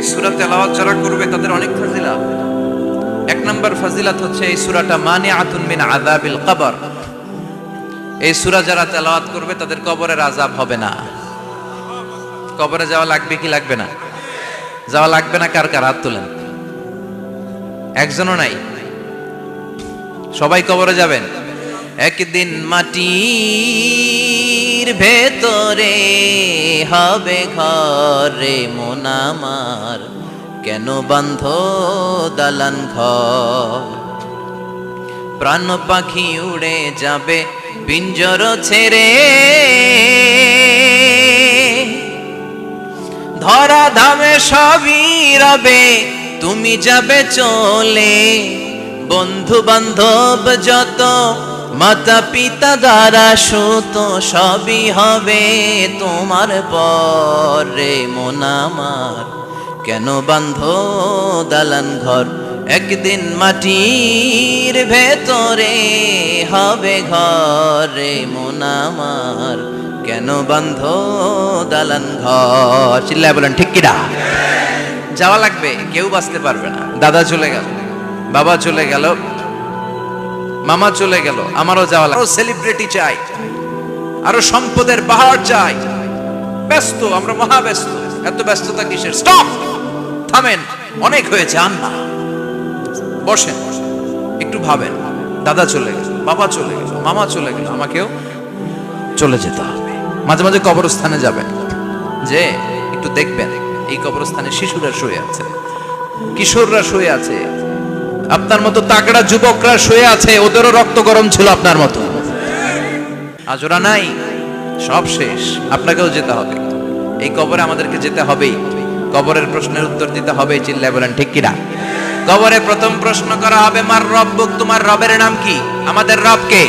এই সূরা তেলাওয়াত যারা করবে তাদের অনেক ফাজিলাত। এক নাম্বার ফাজিলাত হচ্ছে এই সূরাটা মানিআতুন মিন আযাবিল কবর। এই সূরা যারা তেলাওয়াত করবে তাদের কবরের আযাব হবে না। কবরে যাওয়া লাগবে কি লাগবে না? যাওয়া লাগবে না। কার কার হাত তোলেন? একজনও নাই। সবাই কবরে যাবেন। একদিন মাটির ভেতরে হবে ঘরে মন আমার, কেন বান্ধ দালান ঘর? প্রাণ পাখি উড়ে যাবে পিঞ্জর ছেড়ে, ধরা ধামে সবই রবে তুমি যাবে চলে। বন্ধু বান্ধব যত মাতা পিতা দ্বারা সুত সবই হবে তোমার পরে মন আমার, কেন বান্ধ দালান ঘর? একদিন মাটির ভেতরে হবে ঘরে মন আমার, কেন বান্ধ দালান ঘর? চিল্লায় বলেন ঠিক কিনা? যাওয়া লাগবে, কেউ বাঁচতে পারবে না। দাদা চলে গেল, বাবা চলে গেল, মামা চলে গেল, আমারও যাওয়া লাগবে। আরো সেলিব্রিটি চাই, আরো সম্পদের বাহার চাই। ব্যস্ত, আমরা মহা ব্যস্ত। এত ব্যস্ততা কিসের? স্টপ, থামেন, অনেক হয়েছে। আন্না বসেন, একটু ভাবেন। দাদা চলে গেল, বাবা চলে গেল, মামা চলে গেল, আমাকেও চলে যেতে হবে। মাঝে মাঝে কবরস্থানে যাবেন, যে একটু দেখবেন এই কবরস্থানে শিশুরা শুয়ে আছে, কিশোররা শুয়ে আছে, আপনার মতো তাগড়া যুবকরা শুয়ে আছে, ওদেরও রক্ত গরম ছিল আপনার মতো। আজ ওরা নাই, সব শেষ। আপনাকেও যেতে হবে। এই কবরে আমাদেরকে যেতে হবেই। কবরের প্রশ্নের উত্তর দিতে হবে। চিল্লায় বলেন ঠিক কিনা? কবরে প্রথম প্রশ্ন করা হবে, মার রব্বুক, তোমার রবের নাম কি? আমাদের রব কে?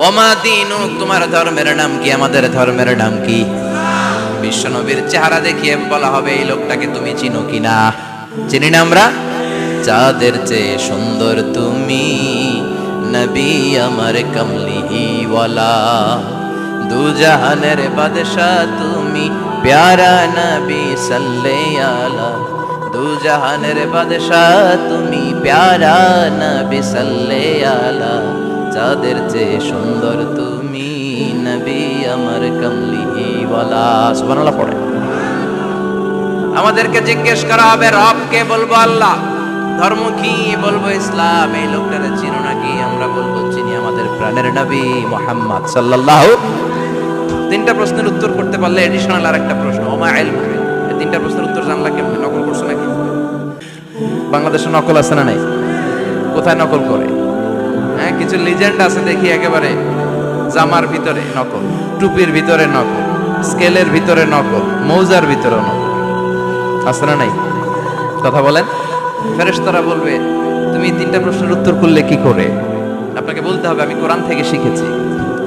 ওমা দীনুক, তোমার ধর্মের নাম কি? আমাদের ধর্মের নাম কি? বিশ্বনবীর চেহারা দেখিয়ে বলা হবে, এই লোকটাকে তুমি চিনো কিনা? চিনি না আমরা? চাঁদের চেয়ে সুন্দর তুমি, নবী আমার কমলিহি ওয়ালা, দু জাহানের বাদশা তুমি, প্যারা নবী সাল্লাল্লাহু আলা, দু জাহানের বাদশা তুমি, প্যারা নবী সাল্লাল্লাহু আলা, চাঁদের চেয়ে সুন্দর তুমি, নবী আমার কমলিহি ওয়ালা। সুবহানাল্লাহ পড়ে। আমাদেরকে জিজ্ঞেস করা হবে, রব কে? বলবো আল্লাহ। ধর্ম কি? বলবো ইসলাম। এই লোকটারে চিনো নাকি? আমরা বলবো চিনি, আমাদের প্রাণের নবী মুহাম্মদ সাল্লাল্লাহু। তিনটা প্রশ্নের উত্তর করতে পারলে এডিশনাল আর একটা প্রশ্ন, ওমা ইলমু। এই তিনটা প্রশ্নের উত্তর জানলা কেমনে? নকল করছো নাকি? বাংলাদেশে নকল আছে না নাই? কোথায় নকল করে? হ্যাঁ, কিছু লিজেন্ড আছে দেখি, একেবারে জামার ভিতরে নকল, টুপির ভিতরে নকল, স্কেলের ভিতরে নকল, মৌজার ভিতরে নকল। আছে না নাই? কথা বলেন। ফেরেশতারা বলবে, তুমি তিনটা প্রশ্নের উত্তর করলে কি করে? আপনাকে বলতে হবে, আমি কোরআন থেকে শিখেছি,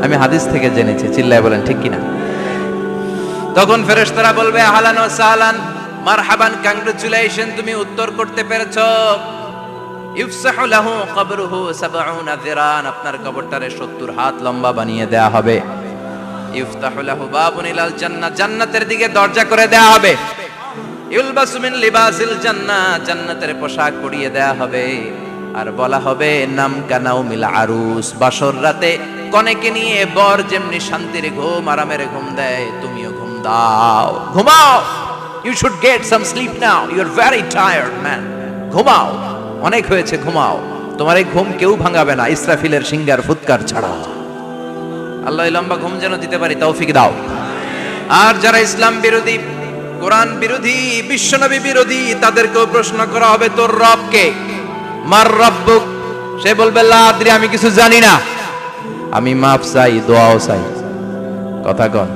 আমি হাদিস থেকে জেনেছি। চিল্লায় বলেন ঠিক কিনা? তখন ফেরেশতারা বলবে, আহলান ওয়া সাহলান, মারহাবান, কংগ্রাচুলেশন, তুমি উত্তর করতে পেরেছো। ইফসাহু লাহু কবরুহু 70 যিরান, আপনার কবরটারে 70 হাত লম্বা বানিয়ে দেয়া হবে। ইফতাহু লাহু বাবুন ইলাল জান্নাহ, জান্নাতের দিকে দরজা করে দেয়া হবে। ইউলবাসু মিন লিবাসিল জান্নাহ, জান্নাতের পোশাক পরিয়ে দেয়া হবে। আর বলা হবে, নাম কানাউ মিল আরুস, বাসর রাতে কনেকে নিয়ে বর যেমনি শান্তির ঘুম, আরামের ঘুম দেয়, তুমিও ঘুম দাও, ঘুমাও। You should get some sleep now, you are very tired man. ঘুমাও, অনেক হয়েছে, ঘুমাও। তোমার এই ঘুম কেউ ভাঙাবে না, ইসরাফিলের সিঙ্গার ফুৎকার ছাড়া। আল্লাহ লম্বা ঘুম যেন দিতে পারি, তৌফিক দাও। আর যারা ইসলাম বিরোধী, কোরআন বিরোধী, বিশ্বনবী বিরোধী, তাদেরকেও প্রশ্ন করা হবে, তোর রব কে? মার রব্বুক, সে বলবে, লা আদরি, আমি কিছু জানি না। আমি মাফ চাই, দোয়াও চাই। কথা কন,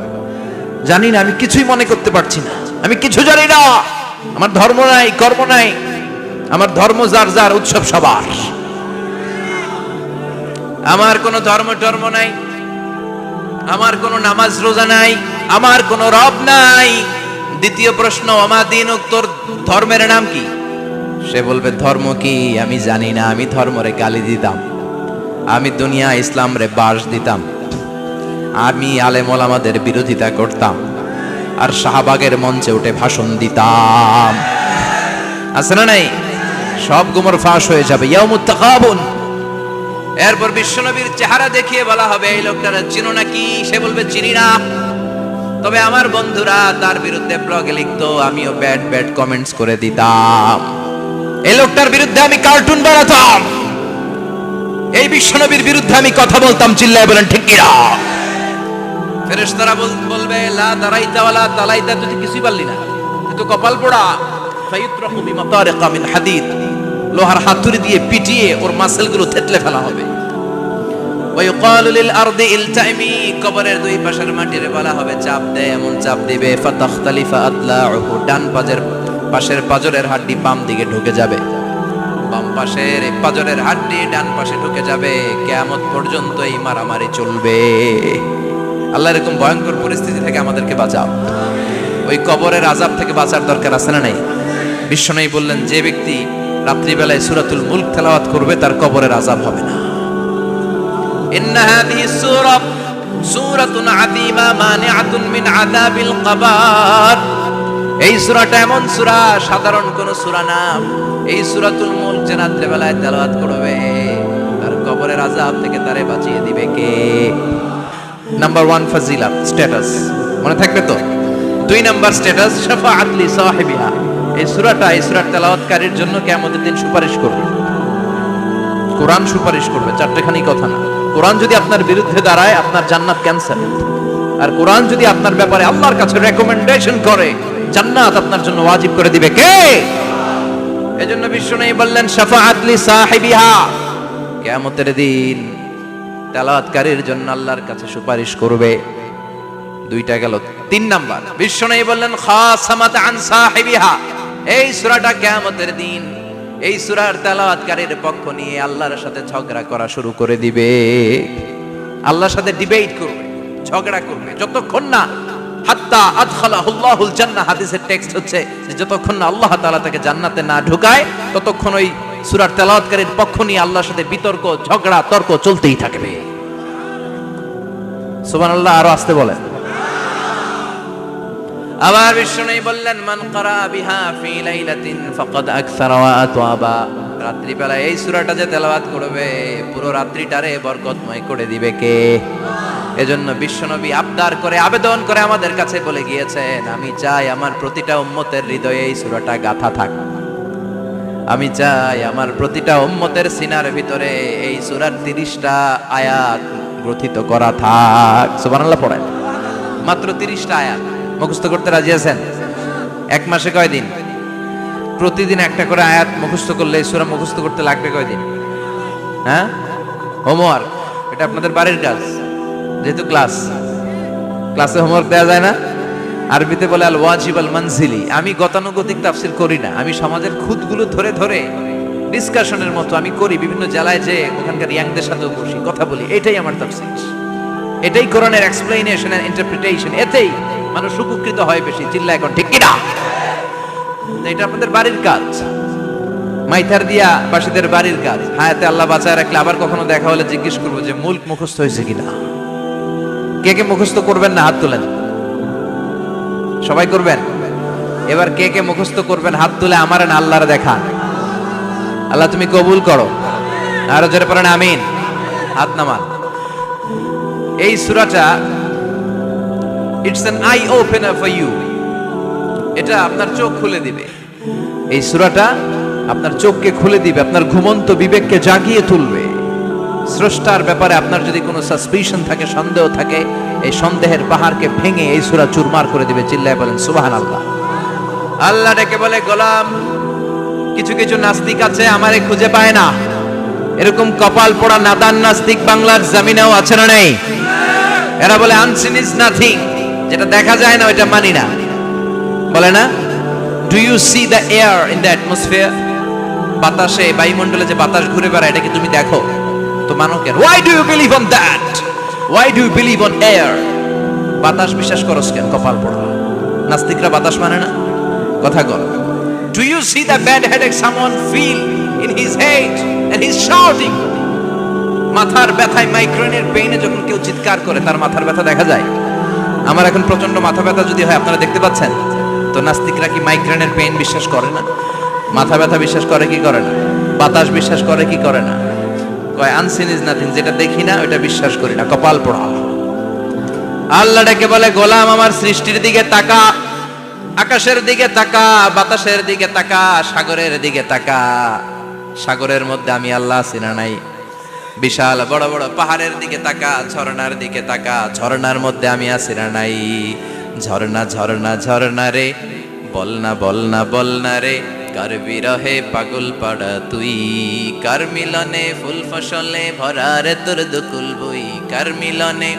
জানি না, আমি কিছুই মনে করতে পারছি না, আমি কিছু জানি না। আমার ধর্ম নাই, কর্ম নাই, আমার ধর্ম যার যার, উৎসব সবার। আমার কোনো ধর্ম টর্ম নাই, আমার কোনো নামাজ রোজা নাই, আমার কোনো রব নাই। দ্বিতীয় প্রশ্ন, ওমা দীনুক, তোর ধর্মের নাম কি? সে বলবে, ধর্ম কি? আমি জানি না, আমি ধর্মরে গালি দিতাম, আমি দুনিয়া ইসলাম রে বাস দিতাম, আমি আলেম ওলামাদের বিরোধিতা করতাম, আর শাহবাগের মঞ্চে উঠে ভাষণ দিতাম। আছে না নাই? সব গুমর ফাঁস হয়ে যাবে। ইয়াউমুত তাকাবুন। এরপর বিশ্বনবীর চেহারা দেখিয়ে বলা হবে এই লোকটারা চিনো নাকি? সে বলবে চিনি না, তবে আমার বন্ধুরা তার বিরুদ্ধে ব্লগে লিখতো, আমিও ব্যাড ব্যাড কমেন্টস করে দিতাম। এই লোকটার বিরুদ্ধে আমি কার্টুন বানাতাম, এই বিশ্বনবীর বিরুদ্ধে আমি কথা বলতাম। চিল্লায় বলেন ঠিক কিনা? ফেরেশতারা বলবে লা দারাইতা ওয়ালা তালাইতা, তুই কিছুই পারলি না, তুই তো কপাল পোড়া। ফায়ুতরাহু বিমাতারিকা মিন হাদিদ, লোহার হাতুড়ি দিয়ে পিটিয়ে ওর মাসলগুলো থেতলে ফেলা হবে। ওয়ায়ুকালু লিল আরদি ইলতাইমি, কবরের দুই পাশের মাটির বলা হবে চাপ দে, এমন চাপ দিবে ফাতাখতালিফা আতলাউহু, ডান পাশের পাজরের হাড্ডি বাম দিকে ঢুকে যাবে, বাম পাশের পাজরের হাড্ডি ডান পাশে ঢুকে যাবে। কিয়ামত পর্যন্ত এই মারামারি চলবে। আল্লাহ এরকম ভয়ঙ্কর পরিস্থিতি থেকে আমাদেরকে বাঁচাও। ওই কবরের আযাব থেকে বাঁচার দরকার আছে না নাই? বিশ্বনবী বললেন যে ব্যক্তি রাত্রিবেলায় সূরাতুল মুলক তেলাওয়াত করবে তার কবরের আযাব হবে না। ইন্না হাযিহি সূরাতুন আযীমা মানিআতুন মিন আযাবিল কবর। এই সূরাটা এমন সূরা, সাধারণ কোন সূরা না। এই সূরাতুল মুলক যে রাত্রিবেলায় তেলাওয়াত করবে তার কবরের আযাব থেকে তারে বাঁচিয়ে দিবে কে? নাম্বার 1 ফাজিলাত, স্ট্যাটাস, মনে থাকবে তো? 2 নাম্বার স্ট্যাটাস শাফাআত লি সাহিবিহা। এই সূরাটা, এই সূরার তেলাওয়াতকারীর জন্য কিয়ামতের দিন সুপারিশ করবে। কোরআন সুপারিশ করবে, চারটেখানি কথা না। কোরআন যদি আপনার বিরুদ্ধে দাঁড়ায় আপনার জান্নাত ক্যান্সেল, আর কোরআন যদি আপনার ব্যাপারে আল্লাহর কাছে রেকমেন্ডেশন করে জান্নাত আপনার জন্য ওয়াজিব করে দিবে কে? এজন্য বিশ্বনবী বললেন শাফাআত লি সাহিবিহা, কিয়ামতের দিন তেলাওয়াতকারীর জন্য আল্লাহর কাছে সুপারিশ করবে। 2টা গেল। 3 নাম্বার বিশ্বনবী বললেন খাসামাত আন সাহিবিহা। এই সূরাটা কিয়ামতের দিন এই সূরার তেলাওয়াতকারীর পক্ষ নিয়ে আল্লাহর সাথে ঝগড়া করা শুরু করে দিবে। আল্লাহর সাথে ডিবেট করবে, ঝগড়া করবে, যতক্ষণ না হাত্তা আদখালাহুল্লাহুল জান্নাহ। হাদিসের টেক্সট হচ্ছে যে যতক্ষণ না আল্লাহ তাআলা তাকে জান্নাতে না ঢুকায় ততক্ষণ ওই সূরার তেলাওয়াতকারীর পক্ষ নিয়ে আল্লাহর সাথে বিতর্ক, ঝগড়া, তর্ক চলতেই থাকবে। সুবহানাল্লাহ। আরো আসতে বলেন। আবার বিশ্বনবী বললেন মান ক্বারা বিহা ফি লাইলাতিন ফাকাদ আকসারা ওয়া আতওয়াবা। রাত্রিবেলা এই সূরাটা যে তেলাওয়াত করবে পুরো রাত্রিটারে বরকতময় করে দিবে কে? এজন্য বিশ্বনবী আবদার করে, আবেদন করে আমাদের কাছে বলে গিয়েছেন, আমি চাই আমার প্রতিটা উম্মতের হৃদয়ে এই সূরাটা গাঁথা থাক। আমি চাই আমার প্রতিটা উম্মতের সিনার ভিতরে এই সূরার 30টা আয়াত গ্রথিত করা থাক। সুবহানাল্লাহ পড়েন। মাত্র 30টা আয়াত মুখস্থ করতে রাজি আছেন? 1 মাসে কয়দিন? প্রতিদিন একটা করে আয়াত মুখস্থ করলে এই সূরা মুখস্থ করতে লাগবে কয়দিন? হ্যাঁ, হোমওয়ার্ক। এটা আপনাদের বাড়ির কাজ, যেহেতু ক্লাসে হোমওয়ার্ক দেওয়া যায় না। আরবিতে বলে আল ওয়াজিব আল মানজিলি। আমি গতানুগতিক তাফসীর করি না, আমি সমাজের খুঁতগুলো ধরে ধরে ডিসকাশনের মতো আমি করি। বিভিন্ন জেলায় যে ওখানকার ইয়াংদের সাথেও বসি, কথা বলি। এটাই আমার তাফসীর, এটাই কোরআনের এক্সপ্লেনেশন এন্ড ইন্টারপ্রিটেশন। এতেই মানুষ উপকৃত হয় বেশি। চিল্লা এখন ঠিক কিনা? এটা আপনাদের বাড়ির কাজ, মাইথার দিয়া বাসীদের বাড়ির কাজ। হায়াতে আল্লাহ বাঁচায় রাখলে আবার কখনো দেখা হলে জিজ্ঞেস করবো যে মুলক মুখস্থ হয়েছে কিনা। কে কে মুখস্থ করবেন না হাত তোলেন। সবাই করবেন। এবার কে কে মুখস্থ করবেন হাত তুলে আমার না আল্লাহর দেখান। আল্লাহ তুমি কবুল করো। আরো জোরে পড়েন আমিন। হাত নামান। এই সূরাটা it's an eye opener for you. এটা আপনার চোখ খুলে দিবে। এই সূরাটা আপনার চোখকে খুলে দিবে, আপনার ঘুমন্ত বিবেককে জাগিয়ে তুলবে। স্রষ্টার ব্যাপারে আপনার যদি কোনো সাসপিশন থাকে, সন্দেহ থাকে, এই সন্দেহের পাহাড়কে ভেঙে এই সূরা চুরমার করে দিবে। চিল্লায় বলেন সুবহানাল্লাহ। আল্লাহ ডেকে বলে গোলাম, কিছু কিছু নাস্তিক আছে আমারে খুঁজে পায় না। এরকম কপাল পোড়া নাদান নাস্তিক বাংলার জমিনেও আছে না নেই? এরা বলে আনসিন ইজ নাথিং, যেটা দেখা যায় না ওইটা মানি না। বলে না, do you see the air in the atmosphere? বাতাসে, বায়ুমণ্ডলে যে বাতাস ঘুরে বেড়ায় এটা কি তুমি দেখো? তো মানো কেন? Why do you believe on that? Why do you believe on air? বাতাস বিশ্বাস করস কেন? কপাল পোড়া নাস্তিকরা বাতাস মানে না। কথা কর। Do you see the bad headache someone feel in his head and he is shouting? মাথার ব্যথায়, মাইগ্রেনের পেইনে যখন কেউ চিৎকার করে তার মাথার ব্যথা দেখা যায়? আমার এখন প্রচন্ড মাথা ব্যথা যদি হয়, আপনারা দেখতে পাচ্ছেন তো, নাস্তিকরা কি মাইগ্রেনের পেইন বিশ্বাস করে না? মাথা ব্যথা বিশ্বাস করে কি করে না? বাতাস বিশ্বাস করে কি করে না? কয় আনসিন ইজ নাথিং, যেটা দেখি না ওটা বিশ্বাস করি না, কপাল পোড়া। আল্লাহ ডেকে বলে, গোলাম আমার সৃষ্টির দিকে তাকা, আকাশের দিকে তাকা, বাতাসের দিকে তাকা, সাগরের দিকে তাকা। সাগরের মধ্যে আমি আল্লাহ আছি না নাই? বিশাল বড় বড় পাহাড়ের দিকে তাকা, ঝর্ণার দিকে তাকা, ঝর্ণার মধ্যে আমি আছি না নাই? ঝর্ণা ঝর্ণা ঝর্ণা রে, বলনা বলনা বলনা রে, কার বিরহে পাগল পাড়া তুই, কার মিলনে ফুল ফসলে ভরা রে তোর দুকুল বই, কার মিলনে,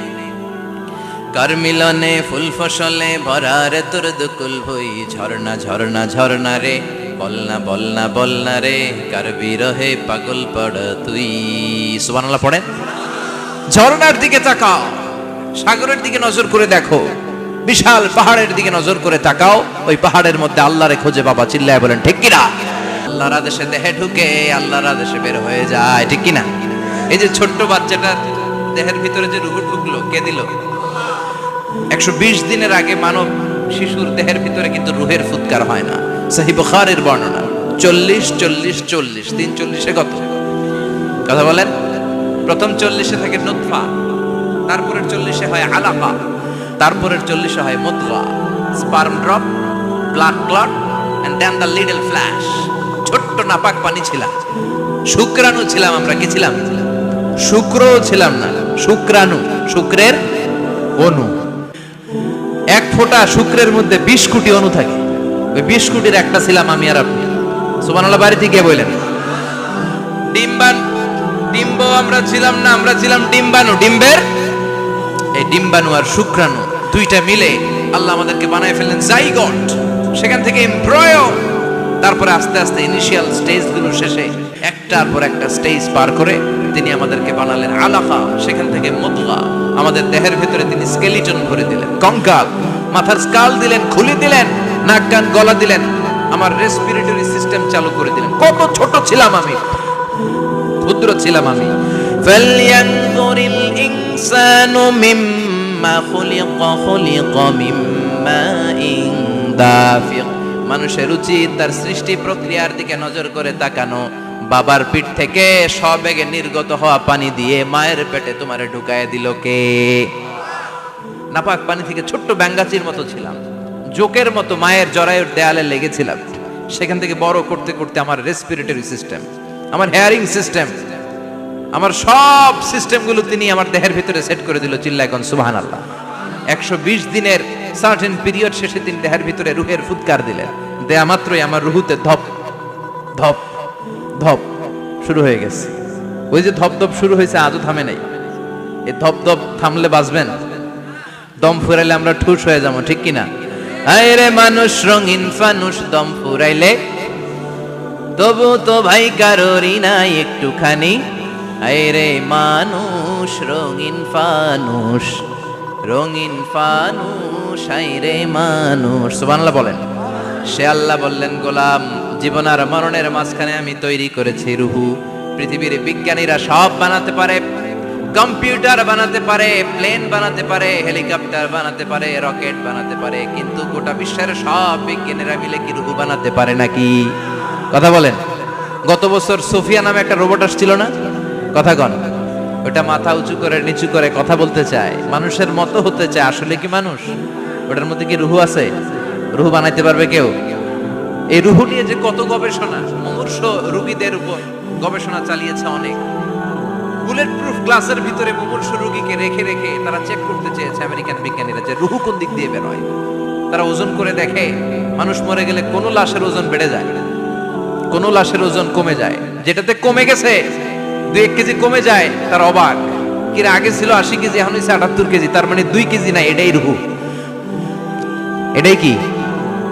কার মিলনে ফুল ফসলে ভরা রে তোর দুকুল বই। ঝর্ণা ঝর্ণা ঝর্ণা রে, বলনা বলনা বলনা রে, কার বিরহে পাগল পাড়া তুই। সুবহানাল্লাহ পড়েন। ঝর্ণার দিকে তাকাও, সাগরের দিকে নজর করে দেখো, বিশাল পাহাড়ের দিকে নজর করে তাকাও, ওই পাহাড়ের মধ্যে আল্লাহরে খুঁজে পাবা। চিল্লায় বলেন ঠিক কিনা? আল্লাহর আদেশে দেহে ঢুকে, আল্লাহর আদেশে বের হয়ে যায়, ঠিক কিনা? এই যে ছোট্ট বাচ্চাটা দেহের ভিতরে যে রূহ ঢুকলো, কে দিল? 120 দিনের আগে মানব শিশুর দেহের ভিতরে কিন্তু রুহের ফুৎকার হয় না। সহিহ বুখারীর বর্ণনা 40 40 40, 340 কত কথা বলেন? প্রথম 40 থাকে নুতফা, তারপরের 40 হয় আলাকা, তারপরের 40 হয় মুদগা, sperm drop, blood clot and then the little flesh. ছোট্ট নাপাক পানি ছিলাম, শুক্রাণু ছিলাম আমরা। কি ছিলাম? শুক্র ছিলাম না, শুক্রাণু, শুক্রের অণু। এক ফোঁটা শুক্রের মধ্যে 20 কোটি অণু থাকে, ওই 20 কোটির একটা ছিলাম আমি আর আপনি। সুবহানাল্লাহ বাড়ি থেকে বললেন। ডিম্ব আমরা ছিলাম না, আমরা ছিলাম ডিম্বাণু। ডিম্বের এই ডিম্বাণু আর শুক্রাণু দুইটা মিলে আল্লাহ আমাদেরকে বানায় ফেললেন জাইগট, সেখান থেকে এমব্রয়ো, তারপরে আস্তে আস্তে ইনিশিয়াল স্টেজগুলো শেষে একটার পর একটা স্টেজ পার করে তিনি আমাদেরকে বানালেন আলাকা, সেখান থেকে মুদগা। আমাদের দেহের ভিতরে তিনি স্কেলিটন ভরে দিলেন, কঙ্কাল, মাথার স্কাল দিলেন, খুলি দিলেন, নাক কান গলা দিলেন, আমার রেসপিরেটরি সিস্টেম চালু করে দিলেন। কত ছোট ছিলাম আমি, ক্ষুদ্র ছিলাম আমি। ফালয়ানজুরিল ইনসানু মিম্মা খুলিকা, খুলিকা মিম্মা ইন দাফিক। মানুষের উচিত তার সৃষ্টি প্রক্রিয়ার দিকে নজর করে তাকানো। বাবার পিঠ থেকে সবেগে নির্গত হওয়া পানি দিয়ে মায়ের পেটে তোমারে ঢুকায় দিল কে? নাপাক পানি থেকে ছোট্ট ব্যাঙ্গাচির মতো ছিলাম, জোকের মতো মায়ের জরায়ুর দেয়ালে লেগেছিলাম। সেখান থেকে বড় করতে করতে আমার রেসপিরেটরি সিস্টেম, আমার হেয়ারিং সিস্টেম, আমার সব সিস্টেমগুলো তিনি আমার দেহের ভিতরে সেট করে দিল। চিল্লায় কোন সুবহানাল্লাহ। 120 দিনের সার্টেন পিরিয়ড শেষে তিনি দেহের ভিতরে রুহের ফুৎকার দিলেন। দেয়া মাত্রই আমার রুহুতে ধপ ধপ ধপ শুরু হয়ে গেছে। ওই যে ধপ ধপ শুরু হয়েছে, আজও থামে নাই। এই ধপ ধপ থামলে বাঁচবেন, দম ফুরাইলে আমরা ঠুস হয়ে যাবো, ঠিক কিনা? আয় রে মানুষ রঙিন ফানুষ, দম ফুরাইলে তবু তো ভাই কারোরই নাই একটুখানি। আয় রে মানুষ রঙিন ফানুষ, রঙিন ফানুষ, আয় রে মানুষ। সুবহানাল্লাহ বলেন। সে আল্লাহ বললেন, গোলাম জীবন আর মরণের মাঝখানে আমি তৈরি করেছি রুহু। পৃথিবীর বিজ্ঞানীরা সব বানাতে পারে, কম্পিউটার বানাতে পারে, প্লেন বানাতে পারে, হেলিকপ্টার বানাতে পারে, রকেট বানাতে পারে, কিন্তু গোটা বিশ্বের সব বিজ্ঞানীরা মিলে কি রুহু বানাতে পারে নাকি? কথা বলেন। গত বছর সোফিয়া নামে একটা রোবট আসছিল না? কথা কন। ওটা মাথা উঁচু করে নিচু করে কথা বলতে চায়, মানুষের মতো হতে চায়। আসলে কি মানুষ? ওটার মধ্যে কি রুহু আছে? রুহু বানাইতে পারবে কেউ? এই রুহু নিয়ে যে কত গবেষণা, মুমূর্ষ রোগীদের উপর গবেষণা চালিয়েছে অনেক। বুলেট প্রুফ গ্লাসের ভিতরে মুমূর্ষ রোগীকে রেখে রেখে তারা চেক করতে চেয়েছে আমেরিকান বিজ্ঞানীরা যে রুহু কোন দিক দিয়ে বের হয়। তারা ওজন করে দেখে, মানুষ মরে গেলে কোন লাশের ওজন বেড়ে যায়, কোন লাশের ওজন কমে যায়। যেটাতে কমে গেছে 2-1 কেজি কমে যায়, তার অবাক। কিরা আগে ছিল 80 কেজি, এখন হচ্ছে 78 কেজি, তার মানে 2 কেজি নাই। এটাই রুহু। এটাই কি?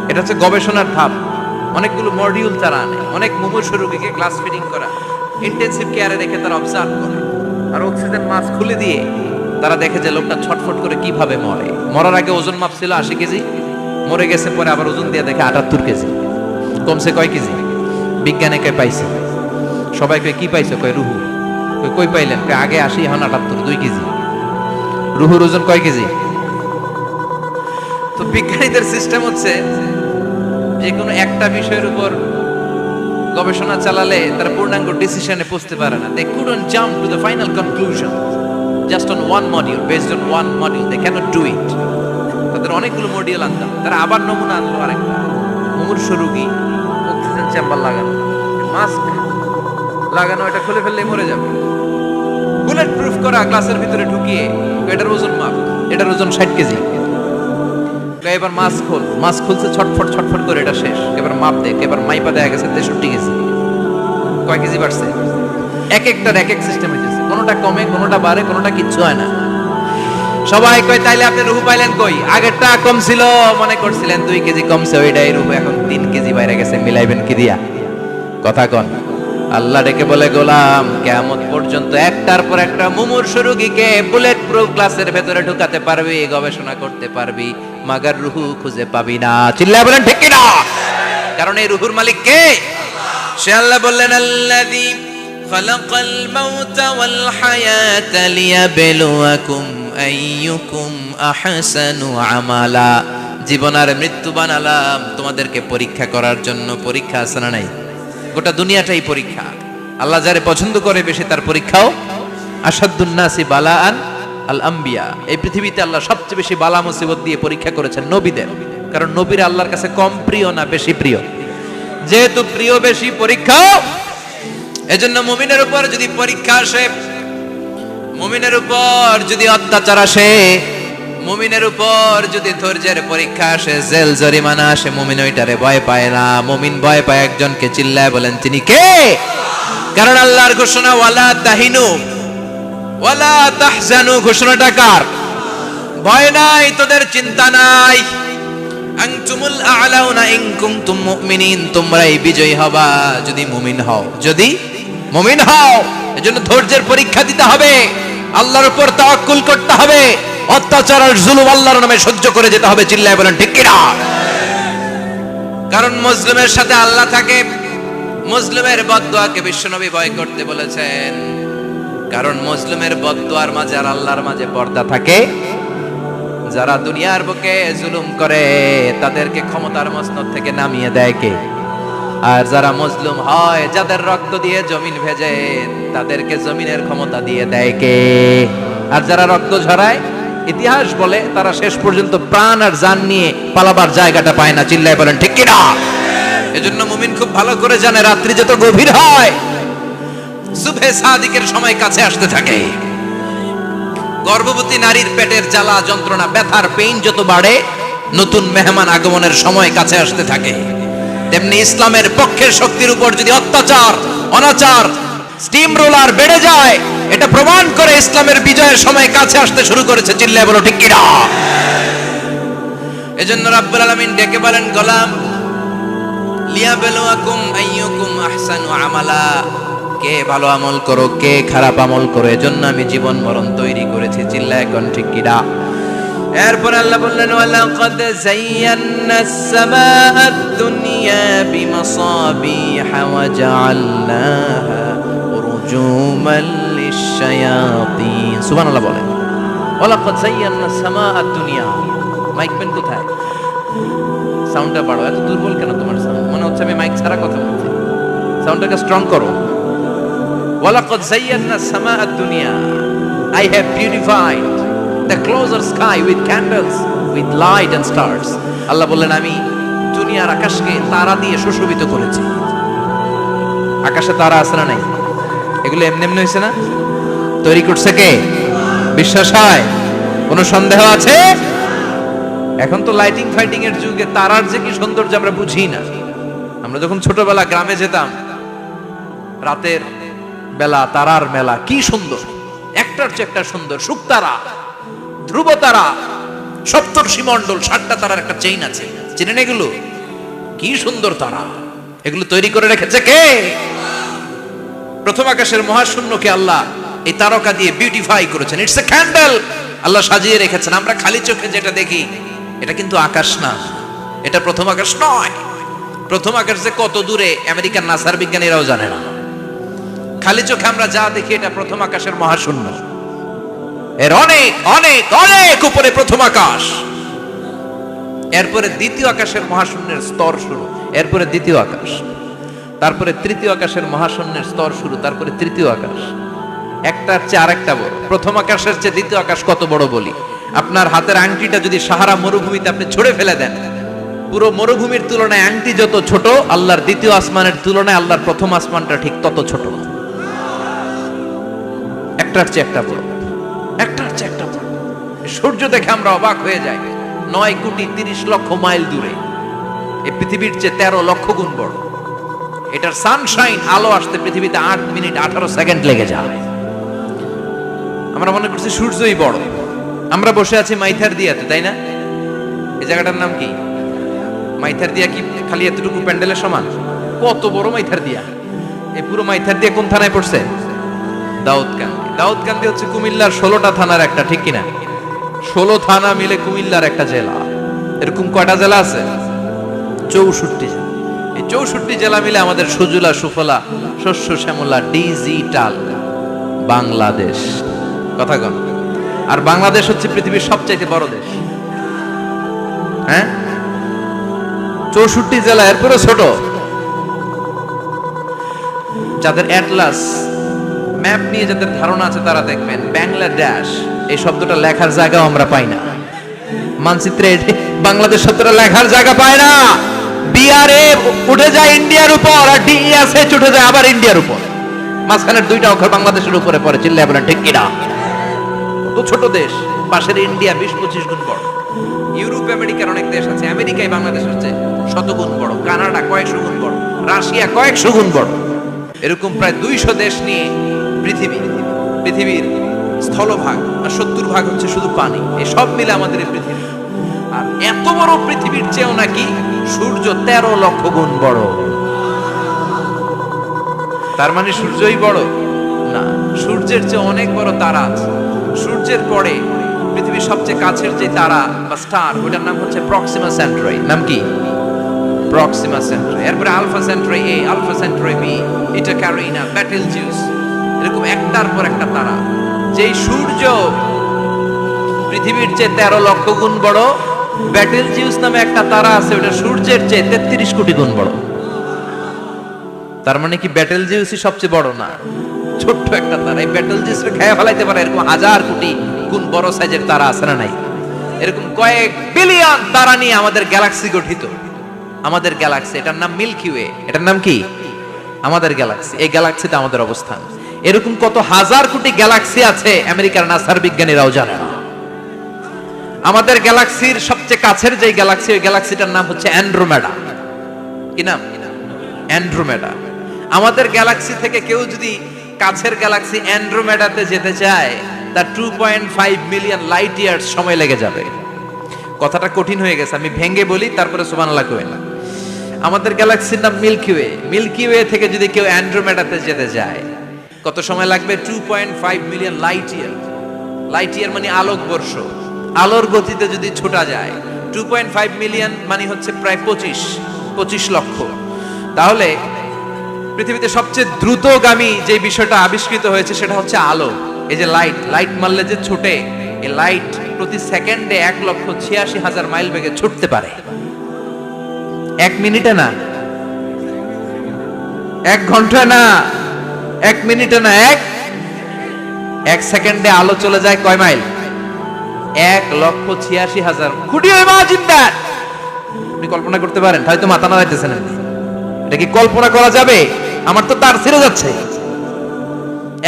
এটা হচ্ছে গবেষণার ধাপ। অনেকগুলো মডিউল তারা আনে, অনেক মুমূর্ষ রোগীকে গ্লাস ফিডিং করা, ইন্টেনসিভ কেয়ারে রেখে তারা অবজার্ভ করে, আর অক্সিজেন মাস্ক খুলে দিয়ে তারা দেখে যে লোকটা ছটফট করে কিভাবে মরে। মরার আগে ওজন মাপ ছিল 80 কেজি, মরে গেছে পরে আবার ওজন দিয়ে দেখে 78 কেজি। কমছে কয় কেজি? বিজ্ঞানে কে পাইছে? সবাই কয় কি পাইছে? কয় রুহু। কই পাইলেন? আগে 80, এখন 78, 2 কেজি। রুহুর ওজন কয় কেজি? তো বিজ্ঞানীদের সিস্টেম হচ্ছে যে কোনো একটা বিষয়ের উপর গবেষণা চালালে তারা পূর্ণাঙ্গ ডিসিশনে পৌঁছতে পারে না। They couldn't jump to the final conclusion just on one module, based on one module they can't do it. তাদের অনেকগুলো মডিউল আনতাম, তারা আবার নমুনা আনলো আরেকটা মুমূর্ষু রোগী, অক্সিজেন চেম্বার লাগানো, মাস্ক লাগানো, এটা খুলে ফেললে মরে যাবে। বুলেট প্রুফ করা গ্লাসের ভিতরে ঢুকিয়ে এটার ওজন মাপ, এটার ওজন 60 কেজি। এবার মাস্ক খোল, মাস্ক খুলছে ছটফট ছটফট করে, এটা শেষ। এবার মাপ দেখ, এবার মাইপা দেখা গেছে 63 কেজি। কয় কেজি বাড়ছে? এক একটার এক এক সিস্টেম হয়েছে, কোনোটা কমে, কোনোটা বাড়ে, কোনোটা কিচ্ছু হয় না। সবাই কয় তাইলে আপনি রুহু পাইলেন কই? আগেরটা কম ছিল, মনে করছিলেন 2 কেজি কমছে, ওইটাই রুহু এখন 3 কেজি বাইরে গেছে, মিলাইবেন কি দিয়া? কথা কন। আল্লাহ ডেকে বলে, গোলাম কিয়ামত পর্যন্ত একটার পর একটা মুমূর্ষু রোগীকে বুলেট প্রুফ গ্লাসের ভেতরে ঢুকাতে পারবি, গবেষণা করতে পারবি, মাগার রুহু খুঁজে পাবি না। চিল্লায় বলেন ঠিক কি না? কারণ এই রুহুর মালিক কে? সে আল্লাহ বললেন, আল্লাযী খালাকাল মাউতা ওয়াল হায়াতা লিয়াবলুয়াকুম আইয়ুকুম আহসানু আমালা। জীবন আর মৃত্যু বানালাম তোমাদেরকে পরীক্ষা করার জন্য। পরীক্ষা আছে না নাই? গোটা দুনিয়াটাই পরীক্ষা। আল্লাহ যারে পছন্দ করে বেশি তার পরীক্ষাও। আসাদুন নাসি বালাআন আল আম্বিয়া। এই পৃথিবীতে আল্লাহ সবচেয়ে বেশি বালা মুসিবত দিয়ে পরীক্ষা করেছেন নবীদের। কারণ নবীরা আল্লাহর কাছে কম প্রিয় না বেশি প্রিয়? যেহেতু প্রিয় বেশি, পরীক্ষা। এজন্য মুমিনের উপর যদি পরীক্ষা আসে, মুমিনের উপর যদি অত্যাচার আসে, মুমিনের উপর যদি ধৈর্যের পরীক্ষা আসে, জেল জরিমানা আসে, মুমিন ওইটারে ভয় পায় না। মুমিন ভয় পায় একজনকে। চিল্লায় বলেন তিনি কে? কারণ আল্লাহর ঘোষণা, ওয়ালা তাহিনু ওয়ালা তাহজানু। ঘোষণাটা কার? ভয় নাই, তোদের চিন্তা নাই। আনতুমুল আ'লাউনা ইন কুনতুম মুমিনিন। তোমরাই বিজয়ী হবা যদি মুমিন হও, যদি মুমিন হও। এজন্য ধৈর্যের পরীক্ষা দিতে হবে, আল্লাহর উপর তাওয়াক্কুল করতে হবে, অত্যাচার আর জুলুম আল্লাহর নামে সহ্য করে যেতে হবে। চিল্লায় বলেন ঠিক কি না? কারণ মুসলিমের সাথে আল্লাহ থাকে। মুসলিমের বদদুয়াকে বিশ্বনবী ভয় করতে বলেছেন। কারণ মুসলিমের বদদুয়ার মাঝে আর আল্লাহর মাঝে পর্দা থাকে। যারা দুনিয়ার বুকে জুলুম করে তাদেরকে ক্ষমতার মসনদ থেকে নামিয়ে দেয় কে? আর যারা মজলুম হয়, যাদের রক্ত দিয়ে জমিন ভেজে, তাদেরকে জমিনের ক্ষমতা দিয়ে দেয় কে? আর যারা রক্ত ঝরায়, ইতিহাস বলে তারা শেষ পর্যন্ত প্রাণ আর জান নিয়ে পালাবার জায়গাটা পায় না। চিল্লায় বলেন ঠিক কি না? এজন্য মুমিন খুব ভালো করে জানে, রাত্রি যত গভীর হয়, সুবহে সাদিকের সময় কাছে আসতে থাকে। গর্ভবতী নারীর পেটের জ্বালা যন্ত্রণা, ব্যথার পেইন যত বাড়ে, নতুন মেহমান আগমনের সময় কাছে আসতে থাকে। তেমনি ইসলামের পক্ষের শক্তির উপর যদি অত্যাচার, অনাচার, স্টিম রোলার বেড়ে যায়, এটা প্রমাণ করে ইসলামের বিজয়ের সময় কাছে আসতে শুরু করেছে। চিল্লায় বলো ঠিক কি না? এজন্য রাব্বুল আলামিন ডেকে বলেন, গোলাম লিয়াবলুয়াকুম আইয়ুকুম আহসানু আমালা। কে ভালো আমল করো, কে খারাপ আমল করো, এজন্য আমি জীবন মরণ তৈরি করেছি। চিল্লায় কোন ঠিক কি না? এরপর আল্লাহ বললেন, ওয়ালাকাদ যায়্যানাস সামাআদ দুনিয়া বিমাসাবিহা ওয়া জাআলনাহা রুজুমান লিশ-শায়াতিন। সুবহানাল্লাহ বলেন। ওয়ালাকাদ যায়্যানাস সামাআদ দুনিয়া। মাইক পেন কোথায়? সাউন্ডটা বাড়ো। এত দুর্বল কেন তোমার সাউন্ড? মনে হচ্ছে আমি মাইক ছাড়া কথা বলছি। সাউন্ডটাকে স্ট্রং করো। ওয়ালাকাদ যায়্যানাস সামাআদ দুনিয়া। I have beautified the closer sky with candles, with light and stars. আল্লাহ বললেন, আমি দুনিয়ার আকাশকে তারা দিয়ে সুশোভিত করেছি। আকাশে তারা আছে না নাই? এগুলো এমনি এমনি হয়েছে না? তৈরি করছে কে? বিশ্বাস হয়? কোনো সন্দেহ আছে? এখন তো লাইটিং ফাইটিং এর যুগে তারার যে কি সৌন্দর্য আমরা বুঝি না। আমরা যখন ছোটবেলা গ্রামে যেতাম, রাতের বেলা তারার মেলা, কি সুন্দর, একটার চেয়ে একটা সুন্দর। শুকতারা, ধ্রুব তারা, সপ্তর্ষি মণ্ডল, 7টা তারার একটা চেইন আছে, চেনেন এগুলো? কি সুন্দর তারা! এগুলো তৈরি করে রেখেছে কে? প্রথম আকাশের মহাশূন্যকে আল্লাহ এই তারকা দিয়ে বিউটিফাই করেছেন। It's a candle. আল্লাহ সাজিয়ে রেখেছেন। আমরা খালি চোখে যেটা দেখি, এটা কিন্তু আকাশ না, এটা প্রথম আকাশ নয়। প্রথম আকাশ যে কত দূরে আমেরিকার নাসার বিজ্ঞানীরাও জানে না। খালি চোখে আমরা যা দেখি, এটা প্রথম আকাশের মহাশূন্য। এর অনেক অনেক অনেক উপরে প্রথম আকাশ। এরপরে দ্বিতীয় আকাশের মহাশূন্যের স্তর শুরু, এরপরে দ্বিতীয় আকাশ, তারপরে তৃতীয় আকাশের মহাশূন্যের স্তর শুরু, তারপরে তৃতীয় আকাশ। একটার চেয়ে আরেকটা বড়। প্রথম আকাশের চেয়ে দ্বিতীয় আকাশ কত বড় বলি, আপনার হাতের আংটিটা যদি সাহারা মরুভূমিতে আপনি ছুঁড়ে ফেলে দেন, পুরো মরুভূমির তুলনায় আংটি যত ছোট, আল্লাহর দ্বিতীয় আসমানের তুলনায় আল্লাহর প্রথম আসমানটা ঠিক তত ছোট। একটার চেয়ে একটা বড়, একটার চেয়ে একটা বড়। সূর্য দেখে আমরা অবাক হয়ে যাই, 9,30,00,000 মাইল দূরে। এই পৃথিবীর চেয়ে 13 লক্ষ গুণ বড়। এটার সানশাইন, আলো আসতে পৃথিবীতে 8 মিনিট 18 সেকেন্ড লেগে যায়। আমরা মনে করছি সূর্যই বড়। আমরা বসে আছি মাইথার দিয়াতে, তাই না? এই জায়গাটার নাম কি? মাইথার দিয়া কি খালি এতটুকু প্যান্ডেলের সমান? কত বড় মাইথার দিয়া! এই পুরো মাইথার দিয়া কোন থানায় পড়ছে? দাউদকান্দি। দাউদকান্দি হচ্ছে কুমিল্লার 16টা থানার একটা, ঠিক কিনা? 16 থানা মিলে কুমিল্লার একটা জেলা। এরকম কয়টা জেলা আছে? 64 জেলা। এই 64 জেলা মিলে আমাদের সুজলা সুফলা শস্য শ্যামলা ডিজিটাল বাংলাদেশ। কথা কন। আর বাংলাদেশ হচ্ছে পৃথিবীর সবচাইতে বড় দেশ। হ্যাঁ, 64 জেলা, এরপরে ছোট। যাদের অ্যাটলাস ম্যাপ নিয়ে যাদের ধারণা আছে তারা দেখবেন বাংলাদেশ এই শব্দটা লেখার জায়গাও আমরা পাই না। মানচিত্রে বাংলাদেশ শব্দটা লেখার জায়গা পায় না। বিআরএ উঠে যায় ইন্ডিয়ার উপর, আর ডিএসএচ উঠে যায় আবার ইন্ডিয়ার উপর। মাঝখানের দুইটা অক্ষর বাংলাদেশের উপরে পড়ে। চিল্লায় বলেন ঠিক কিনা? তো ছোট দেশ, পাশের ইন্ডিয়া 20-25 গুণ বড়। ইউরোপ আমেরিকার অনেক দেশ আছে, আমেরিকায় বাংলাদেশ হচ্ছে শতগুণ বড়, কানাডা কয়েকশো গুণ বড়, রাশিয়া কয়েকশো গুণ বড়। এরকম প্রায় 200 দেশ নিয়ে পৃথিবীর স্থলভাগ, আর 70% হচ্ছে শুধু পানি। এই সব মিলে আমাদের এই পৃথিবী। আর এত বড় পৃথিবীর চেয়েও নাকি সূর্য 13 লক্ষ গুণ বড়। তার মানে সূর্যই বড় না, সূর্যের চেয়ে অনেক বড় তারা আছে। সূর্যের পরে পৃথিবীর সবচেয়ে কাছের যে তারা বা স্টার, ওটার নাম হচ্ছে প্রক্সিমা সেন্ট্রারি। নাম কি? প্রক্সিমা সেন্ট্রারি। এরপরে আলফা সেন্ট্রারি এ, আলফা সেন্ট্রারি বি, ইটা ক্যারিনা, বেটেলজিউস, এরকম একটার পর একটা তারা। যেই সূর্য পৃথিবীর চেয়ে 13 লক্ষ গুণ বড়, বেটেলজিউস নামে একটা তারা আছে, ওটা সূর্যের চেয়ে 33 কোটি গুণ বড়। তার মানে কি বেটেলজিউসই সবচেয়ে বড় না? ছোট্ট একটা তারা। এই বেটেলজিউসকে খেয়ে ফেলাইতে পারে এরকম 1000 কোটি গুণ বড় সাইজের তারা আছে না নাই? এরকম কয়েক বিলিয়ন তারা নিয়ে আমাদের গ্যালাক্সি গঠিত। আমাদের গ্যালাক্সি, এটার নাম মিল্কি ওয়ে। এটার নাম কি? আমাদের গ্যালাক্সি। এই গ্যালাক্সিতে আমাদের অবস্থান। এরকম কত হাজার কোটি গ্যালাক্সি আছে আমেরিকার নাসার বিজ্ঞানীরাও জানে না। আমাদের গ্যালাক্সির সবচেয়ে কাছের যে গ্যালাক্সি, ওই গ্যালাক্সিটার নাম হচ্ছে অ্যান্ড্রোমেডা। কি নাম? অ্যান্ড্রোমেডা। আমাদের গ্যালাক্সি থেকে কেউ যদি কাছের গ্যালাক্সি অ্যান্ড্রোমেডাতে যেতে চায়, তার 2.5 মিলিয়ন লাইট ইয়ার্স সময় লেগে যাবে। কথাটা কঠিন হয়ে গেছে, আমি ভেঙে বলি, তারপরে সুবহানাল্লাহ কই না। আমাদের গ্যালাক্সির নাম মিল্কি ওয়ে। মিল্কি ওয়ে থেকে যদি কেউ অ্যান্ড্রোমেডাতে যেতে যায়, কত সময় লাগবে? 2.5 million light year. Light year মানে আলোকবর্ষ। আলোর গতিতে যদি ছোটা যায়, 2.5 মিলিয়ন মানে হচ্ছে প্রায় 25 লক্ষ। তাহলে পৃথিবীতে সবচেয়ে দ্রুতগামী যে বিষয়টা আবিষ্কৃত হয়েছে সেটা হচ্ছে আলো। এই যে লাইট মারলে যে ছোটে, এই লাইট প্রতি সেকেন্ডে 1,86,000 মাইল বেগে ছুটতে পারে। 1 মিনিটে না, 1 ঘন্টা না, 1 মিনিটে না, 1 সেকেন্ডে আলো চলে যায় কয় mile? 1,86,000। Could you imagine that? আপনি কল্পনা করতে পারেন? হয়তো মাথা নাড়াইতেছেন। এটা কি কল্পনা করা যাবে? আমার তো তার ছিঁড়ে যাচ্ছে।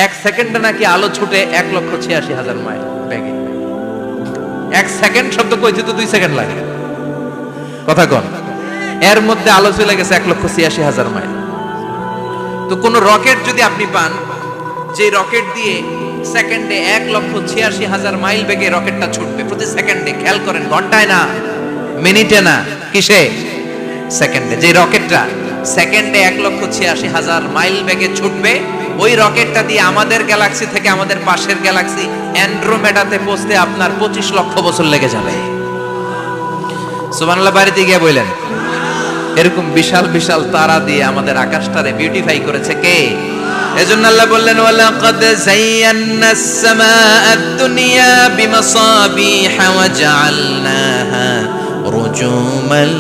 1 সেকেন্ডে নাকি আলো ছুটে 1,86,000 মাইল বেগে। 1 সেকেন্ড শব্দ কইতে তো 2 সেকেন্ড লাগে। কথা কোন? এর মধ্যে আলো চলে গেছে 1,86,000 মাইল। তো কোন রকেট যদি আপনি পান, যে রকেট দিয়ে সেকেন্ডে 1,86,000 মাইল বেগে রকেটটা ছুটবে প্রতি সেকেন্ডে, খেয়াল করেন, ঘন্টায় না, মিনিটে না, কিসে? সেকেন্ডে। যে রকেটটা সেকেন্ডে 1,86,000 মাইল বেগে ছুটবে, ওই রকেটটা দিয়ে আমাদের গ্যালাক্সি থেকে আমাদের পাশের গ্যালাক্সি অ্যান্ড্রোমেডাতে পৌঁছতে আপনার 25 লক্ষ বছর লেগে যাবে। সুবহানাল্লাহ বাড়িতে গিয়ে বললেন। এরকম বিশাল বিশাল তারা দিয়ে আমাদের আকাশটারে বিউটিফাই করেছে কে? এজন্য আল্লাহ বললেন, ওয়ালাকাদ যায়্যানাস সামাআদ দুনিয়া বিমাসাবিহা ওয়া জাআলনাহা রুজুমাল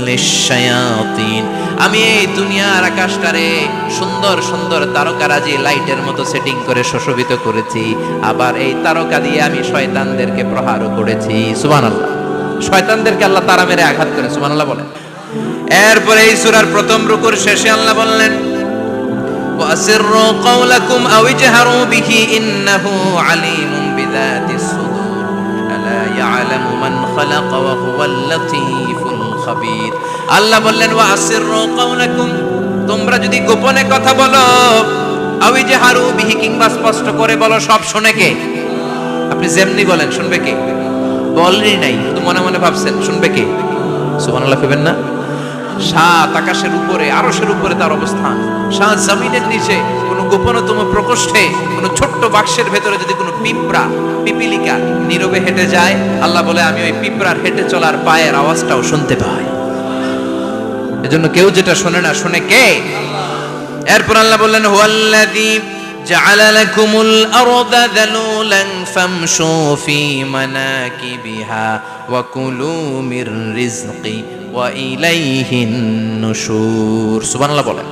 লিশশায়াতিন। আমি এই দুনিয়ার আকাশটারে সুন্দর সুন্দর তারকারাজি লাইটের মতো সেটিং করে সুশোভিত করেছি, আবার এই তারকা দিয়ে আমি শয়তানদেরকে প্রহারও করেছি। সুবহানাল্লাহ। শয়তানদেরকে আল্লাহ তারা মেরে আঘাত করে। সুবহানাল্লাহ বলেন। এরপরে এই সূরার প্রথম রুকুর শেষে আল্লাহ বললেন, وَأَسِرُّوا قَوْلَكُمْ أَوْ اجْهَرُوا بِهِ إِنَّهُ عَلِيمٌ بِذَاتِ الصُّدُورِ أَلَا يَعْلَمُ مَنْ خَلَقَ وَهُوَ اللَّطِيفُ الْخَبِيرُ। আল্লাহ বললেন, وَأَسِرُّوا قَوْلَكُمْ, তোমরা যদি গোপনে কথা বলো, أَوْ اجْهَرُوا بِهِ, কিংবা স্পষ্ট করে বলো, সব শুনে কে? আপনি যেমনি বলেন শুনবে কে? বলেনই নাই, শুধু মনে মনে ভাবছেন, শুনবে কে? সুবহানাল্লাহ কইবেন না? সাত আকাশের উপরে, আরশের উপরে তার অবস্থান, সাত জমিনের নিচে কোন গোপনতম প্রকোষ্ঠে, কোন ছোট্ট বাক্সের ভেতরে যদি কোনো পিঁপড়া, পিপিলিকা নীরবে হেঁটে যায়, আল্লাহ বলে আমি ওই পিঁপড়ার হেঁটে চলার পায়ের আওয়াজটাও শুনতে পাই। এজন্য কেউ যেটা শোনে না, শুনে কে? এরপর আল্লাহ বললেন, হুয়াল্লাযী জাআলা লাকুমুল আরদা যালুলান ফামশু ফি মানাকিবিহা ওয়া কুলু মির রিজকি ওয়া ইলাইহিন নুশুর। সুবহানাল্লাহ বলেন।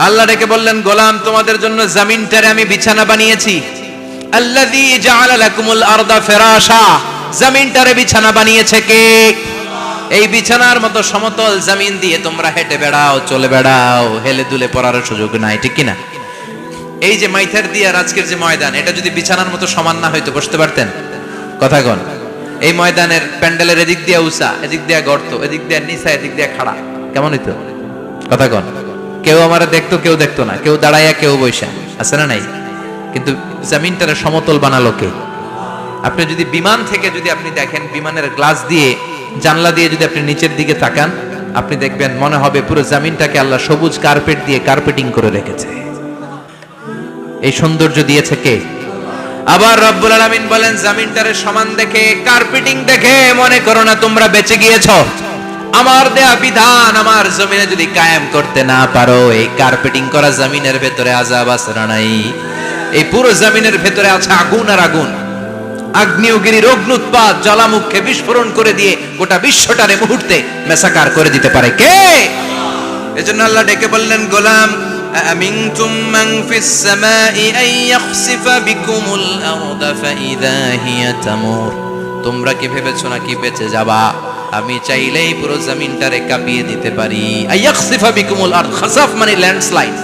আল্লাহ ডেকে বললেন, গোলাম তোমাদের জন্য জমিনটারে আমি বিছানা বানিয়েছি। আল্লাযী জাআলা লাকুমুল আরদা ফিরাশা, জমিনটারে বিছানা বানিয়েছে কে? এই বিছানার মতো সমতল জমিন দিয়ে তোমরা হেঁটে বেড়াও, চলে বেড়াও, হেলে দুলে পড়ার সুযোগ নাই, ঠিক কি না? এই যে মাইথার দিয়ে আজকের যে ময়দান, এটা যদি বিছানার মতো সমান না হয়তো বসতে পারতেন? কথা কন। এই ময়দানের প্যান্ডেলের এদিক দিয়ে উঁচা, এদিক দিয়ে গর্ত, এদিক দিয়ে নিচা, এদিক দিয়ে খাড়া, কেমন হইতো? কথা কন। কেউ আমারে দেখতো, কেউ দেখতো না, কেউ দাঁড়াইয়া, কেউ বৈশা, আছে না নাই? কিন্তু জমিনটারে সমতল বানালো কে? আপনি যদি বিমান থেকে যদি আপনি দেখেন, বিমানের গ্লাস দিয়ে, জানলা দিয়ে যদি আপনি নিচের দিকে তাকান, আপনি দেখবেন মনে হবে পুরো জমিনটাকে আল্লাহ সবুজ কার্পেট দিয়ে কার্পেটিং করে রেখেছে। এই সৌন্দর্য দিয়েছে কে? আবার রব্বুল আলামিন বলেন, জমিনটারে সমান দেখে, কার্পেটিং দেখে মনে করো না তোমরা বেঁচে গিয়েছো। আমার দেয়া বিধান আমার জমিনে যদি কায়েম করতে না পারো, এই কার্পেটিং করা জমিনের ভেতরে আযাব আছে না নাই? এই পুরো জমিনের ভেতরে আছে আগুন আর আগুন। আগ্নেয়গিরির অগ্নুৎপাত জ্বালামুখে বিস্ফোরণ করে দিয়ে গোটা বিশ্বটারে মুহূর্তে মেসাকার করে দিতে পারে কে? এজন্য আল্লাহ ডেকে বললেন, গোলাম আমিনতুম মান ফিস সামাই আন ইয়াখসিফা বিকুমুল আরদা ফাইযা হিয়া তামুর। তোমরা কি ভেবেছো নাকি বেঁচে যাবা? আমি চাইলেই পুরো জমিনটারে কাঁপিয়ে দিতে পারি। আন ইয়াখসিফা বিকুমুল আরদ, খাসাফ মানে ল্যান্ডস্লাইড।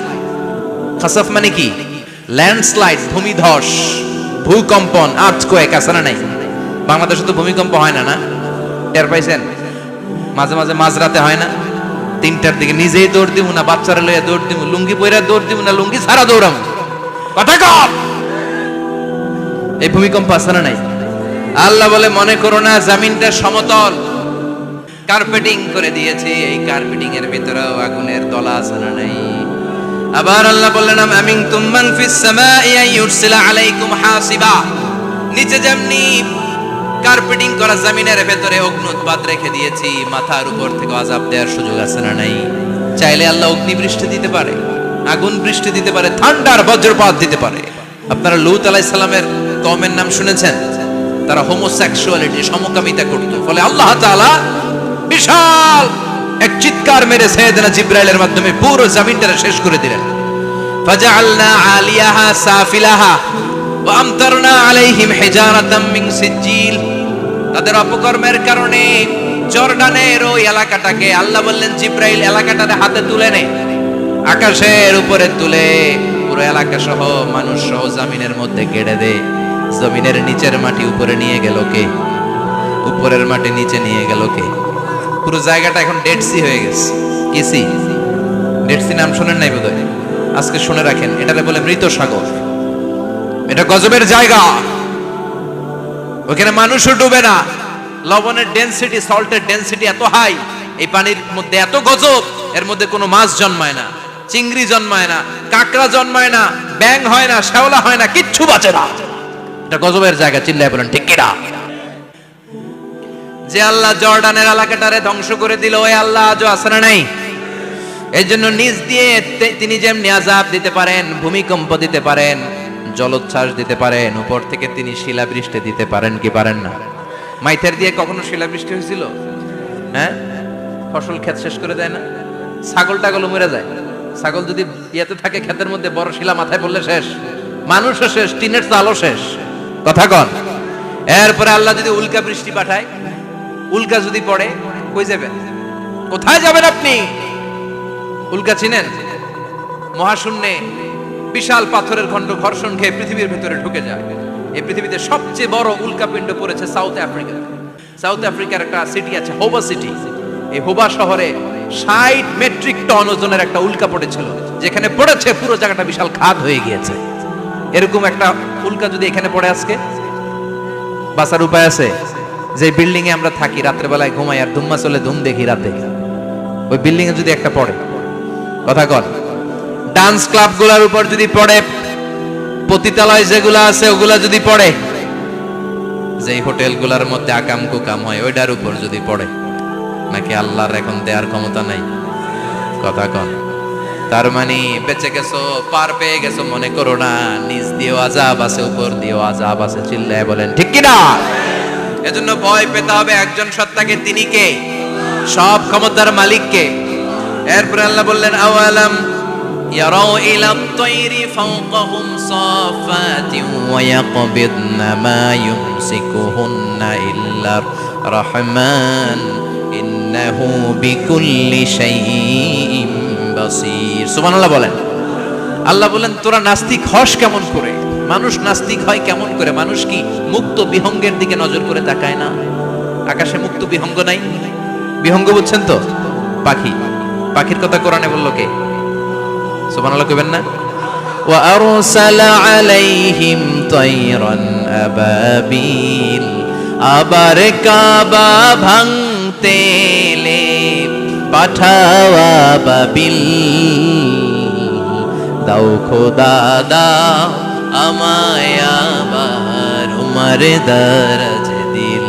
খাসাফ মানে কি? ল্যান্ডস্লাইড, ভূমিধস, ভূকম্পন, আর্থকোয়েক, আছে না নাই? বাংলাদেশে তো ভূমিকম্প হয় না, না? টের পাইছেন? মাঝে মাঝে মাঝরাতে হয় না? 3টার দিকে নিজেই দৌড় দিব না বাচ্চারা লইয়া দৌড় দিব, লুঙ্গি পইরা দৌড় দিব না লুঙ্গি ছাড়া দৌড়াম, কথা কর। এই ভূমিকম্প আছে না নাই? আল্লাহ বলে মনে করো না জমিনটা সমতল, কার্পেটিং করে দিয়েছি। এই কার্পেটিং এর ভিতরেও আগুনের দলা আছে না নাই? আবার আল্লাহ বললেন, আমিনতুম মান ফিস সামাই আন ইউরসিলা আলাইকুম হাসিবা। নিচে যেমনি কার্পেটিং করা জমিনের ভেতরে অগ্নুৎপাত রেখে দিয়েছি, মাথার উপর থেকে আযাব দেওয়ার সুযোগ আছে না নাই? চাইলে আল্লাহ অগ্নি বৃষ্টি দিতে পারে, আগুন বৃষ্টি দিতে পারে, থান্ডার বজ্রপাত দিতে পারে। আপনারা লূত আলাইহিস সালামের কওমের নাম শুনেছেন? তারা হোমোসেক্সুয়ালিটি, সমকামিতা করত। ফলে আল্লাহ তাআলা বিশাল এক চিৎকার মেরে সাইয়েদনা জিবরাইলের মাধ্যমে পুরো জমিনটা শেষ করে দিলেন। ফাজআলনা আলিয়াহা সাফিলাহা ওয়া আমতারনা আলাইহিম হিজারাতাম মিন সিজিল। তাদের অপকর্মের কারণে জর্ডানের ওই এলাকাটাকে আল্লাহ বললেন, জিবরাইল এলাকাটারে হাতে তুলে নে, আকাশের উপরে তুলে পুরো এলাকা সহ মানুষ সহ জমিনের মধ্যে গেড়ে দে। জমিনের নিচের মাটি উপরে নিয়ে গেল কে? উপরের মাটি নিচে নিয়ে গেল কে? পুরো জায়গাটা এখন ডেড সি হয়ে গেছে। কি সি? ডেড সি নাম শুনেন নাই বোধহয়? আজকে শুনে রাখেন, এটারে বলে মৃত সাগর। এটা গজবের জায়গা, ওখানে মানুষও ডুবে না। লবণের ডেনসিটি, সল্টের ডেনসিটি এত হাই, এই পানির মধ্যে এত গজব, এর মধ্যে কোনো মাছ জন্মায় না, চিংড়ি জন্মায় না, কাঁকড়া জন্মায় না, ব্যাং হয় না, শ্যাওলা হয় না, কিচ্ছু বাঁচে না। এটা গজবের জায়গা, চিল্লায় বলেন ঠিক কিনা? যে আল্লাহ জর্ডানের এলাকাটারে ধ্বংস করে দিল, ওই আল্লাহ আজও আছে না নাই? এই জন্য নিজ দিয়ে তিনি যেমনি আযাব দিতে পারেন, ভূমিকম্প দিতে পারেন, জলোচ্ছ্বাস দিতে পারেন, উপর থেকে তিনি শিলাবৃষ্টি দিতে পারেন কি পারেন না? মাইথার দিয়ে কখনো শিলাবৃষ্টি হয়েছিল? হ্যাঁ, ফসল ক্ষেত শেষ করে দেয় না? ছাগল টাগলও মরে যায়। ছাগল যদি ইয়েতে থাকে ক্ষেতের মধ্যে, বড় শিলা মাথায় পড়লে শেষ, মানুষও শেষ, টিনের চালও শেষ। কথা কন। এরপরে আল্লাহ যদি উল্কা বৃষ্টি পাঠায়, উল্কা যদি পড়ে, কই যাবেন? কোথায় যাবেন আপনি? উল্কা চিনেন? মহাশূন্যে বিশাল পাথরের খণ্ড ঘর্ষণ খেয়ে পৃথিবীর ভেতরে ঢুকে যায়। এই পৃথিবীতে সবচেয়ে বড় উল্কাপিণ্ড পড়েছে সাউথ আফ্রিকা। সাউথ আফ্রিকার একটা সিটি আছে, হোবা সিটি। এই হোবা শহরে 60 মেট্রিক টন ওজনের একটা উল্কা পড়েছিল, যেখানে পড়েছে পুরো জায়গাটা বিশাল খাদ হয়ে গিয়েছে। এরকম একটা উল্কা যদি এখানে পড়ে আজকে, বাঁচার উপায় আছে? যে বিল্ডিং এ আমরা থাকি, রাত্রে বেলায় ঘুমাই আর ধুম্মা চলে ধুম দেখি রাতে, ওই বিল্ডিং এ যদি একটা পড়ে, কথা কন। ডান্স ক্লাব গুলার উপর যদি পড়ে, পতিতালয় যেগুলা আছে ওগুলা যদি পড়ে, যেই হোটেল গুলার মধ্যে আকাম কুকাম হয় ওইটার উপর যদি পড়ে, নাকি আল্লাহর এখন দেওয়ার ক্ষমতা নাই? কথা কন। তার মানে বেঁচে গেছো, পার পেয়ে গেছো মনে করো না, নিচ দিয়েও আযাব আছে, উপর দিয়েও আযাব আছে। চিল্লায় বলেন ঠিক কিনা? এজন্য ভয় পেতে হবে একজন সত্তাকে, তিনি কে? সব ক্ষমতার মালিক কে? এরপর আল্লাহ বললেন, আওয়ালাম ইয়ারাউ ইলা আত-তায়রি ফাওকাহুম সাফাতিন ওয়া ইয়াকবিদনা মা ইউমসিকুহুন্না ইল্লা রাহমান ইন্নাহু বিকুল্লি শাইইন বাসীর। সুবহানাল্লাহ বলেন। আল্লাহ বলেন, তোরা নাস্তিক হস কেমন করে? মানুষ নাস্তিক হয় কেমন করে? মানুষ কি মুক্ত বিহঙ্গের দিকে নজর করে তাকায় না? আকাশে মুক্ত বিহঙ্গ নাই? বিহঙ্গ বুঝছেন তো? পাখি। পাখির কথা কোরআনে বললো কে? সুবহানাল্লাহ কইবেন না? ওয়া আরসালা আলাইহিম তায়রান আবাবিল। আবার কাবা ভাঙতে এলে পাঠাওয়া বাবিল। দাও খোদা দাও আমায় আবার উমার দরজ দিল।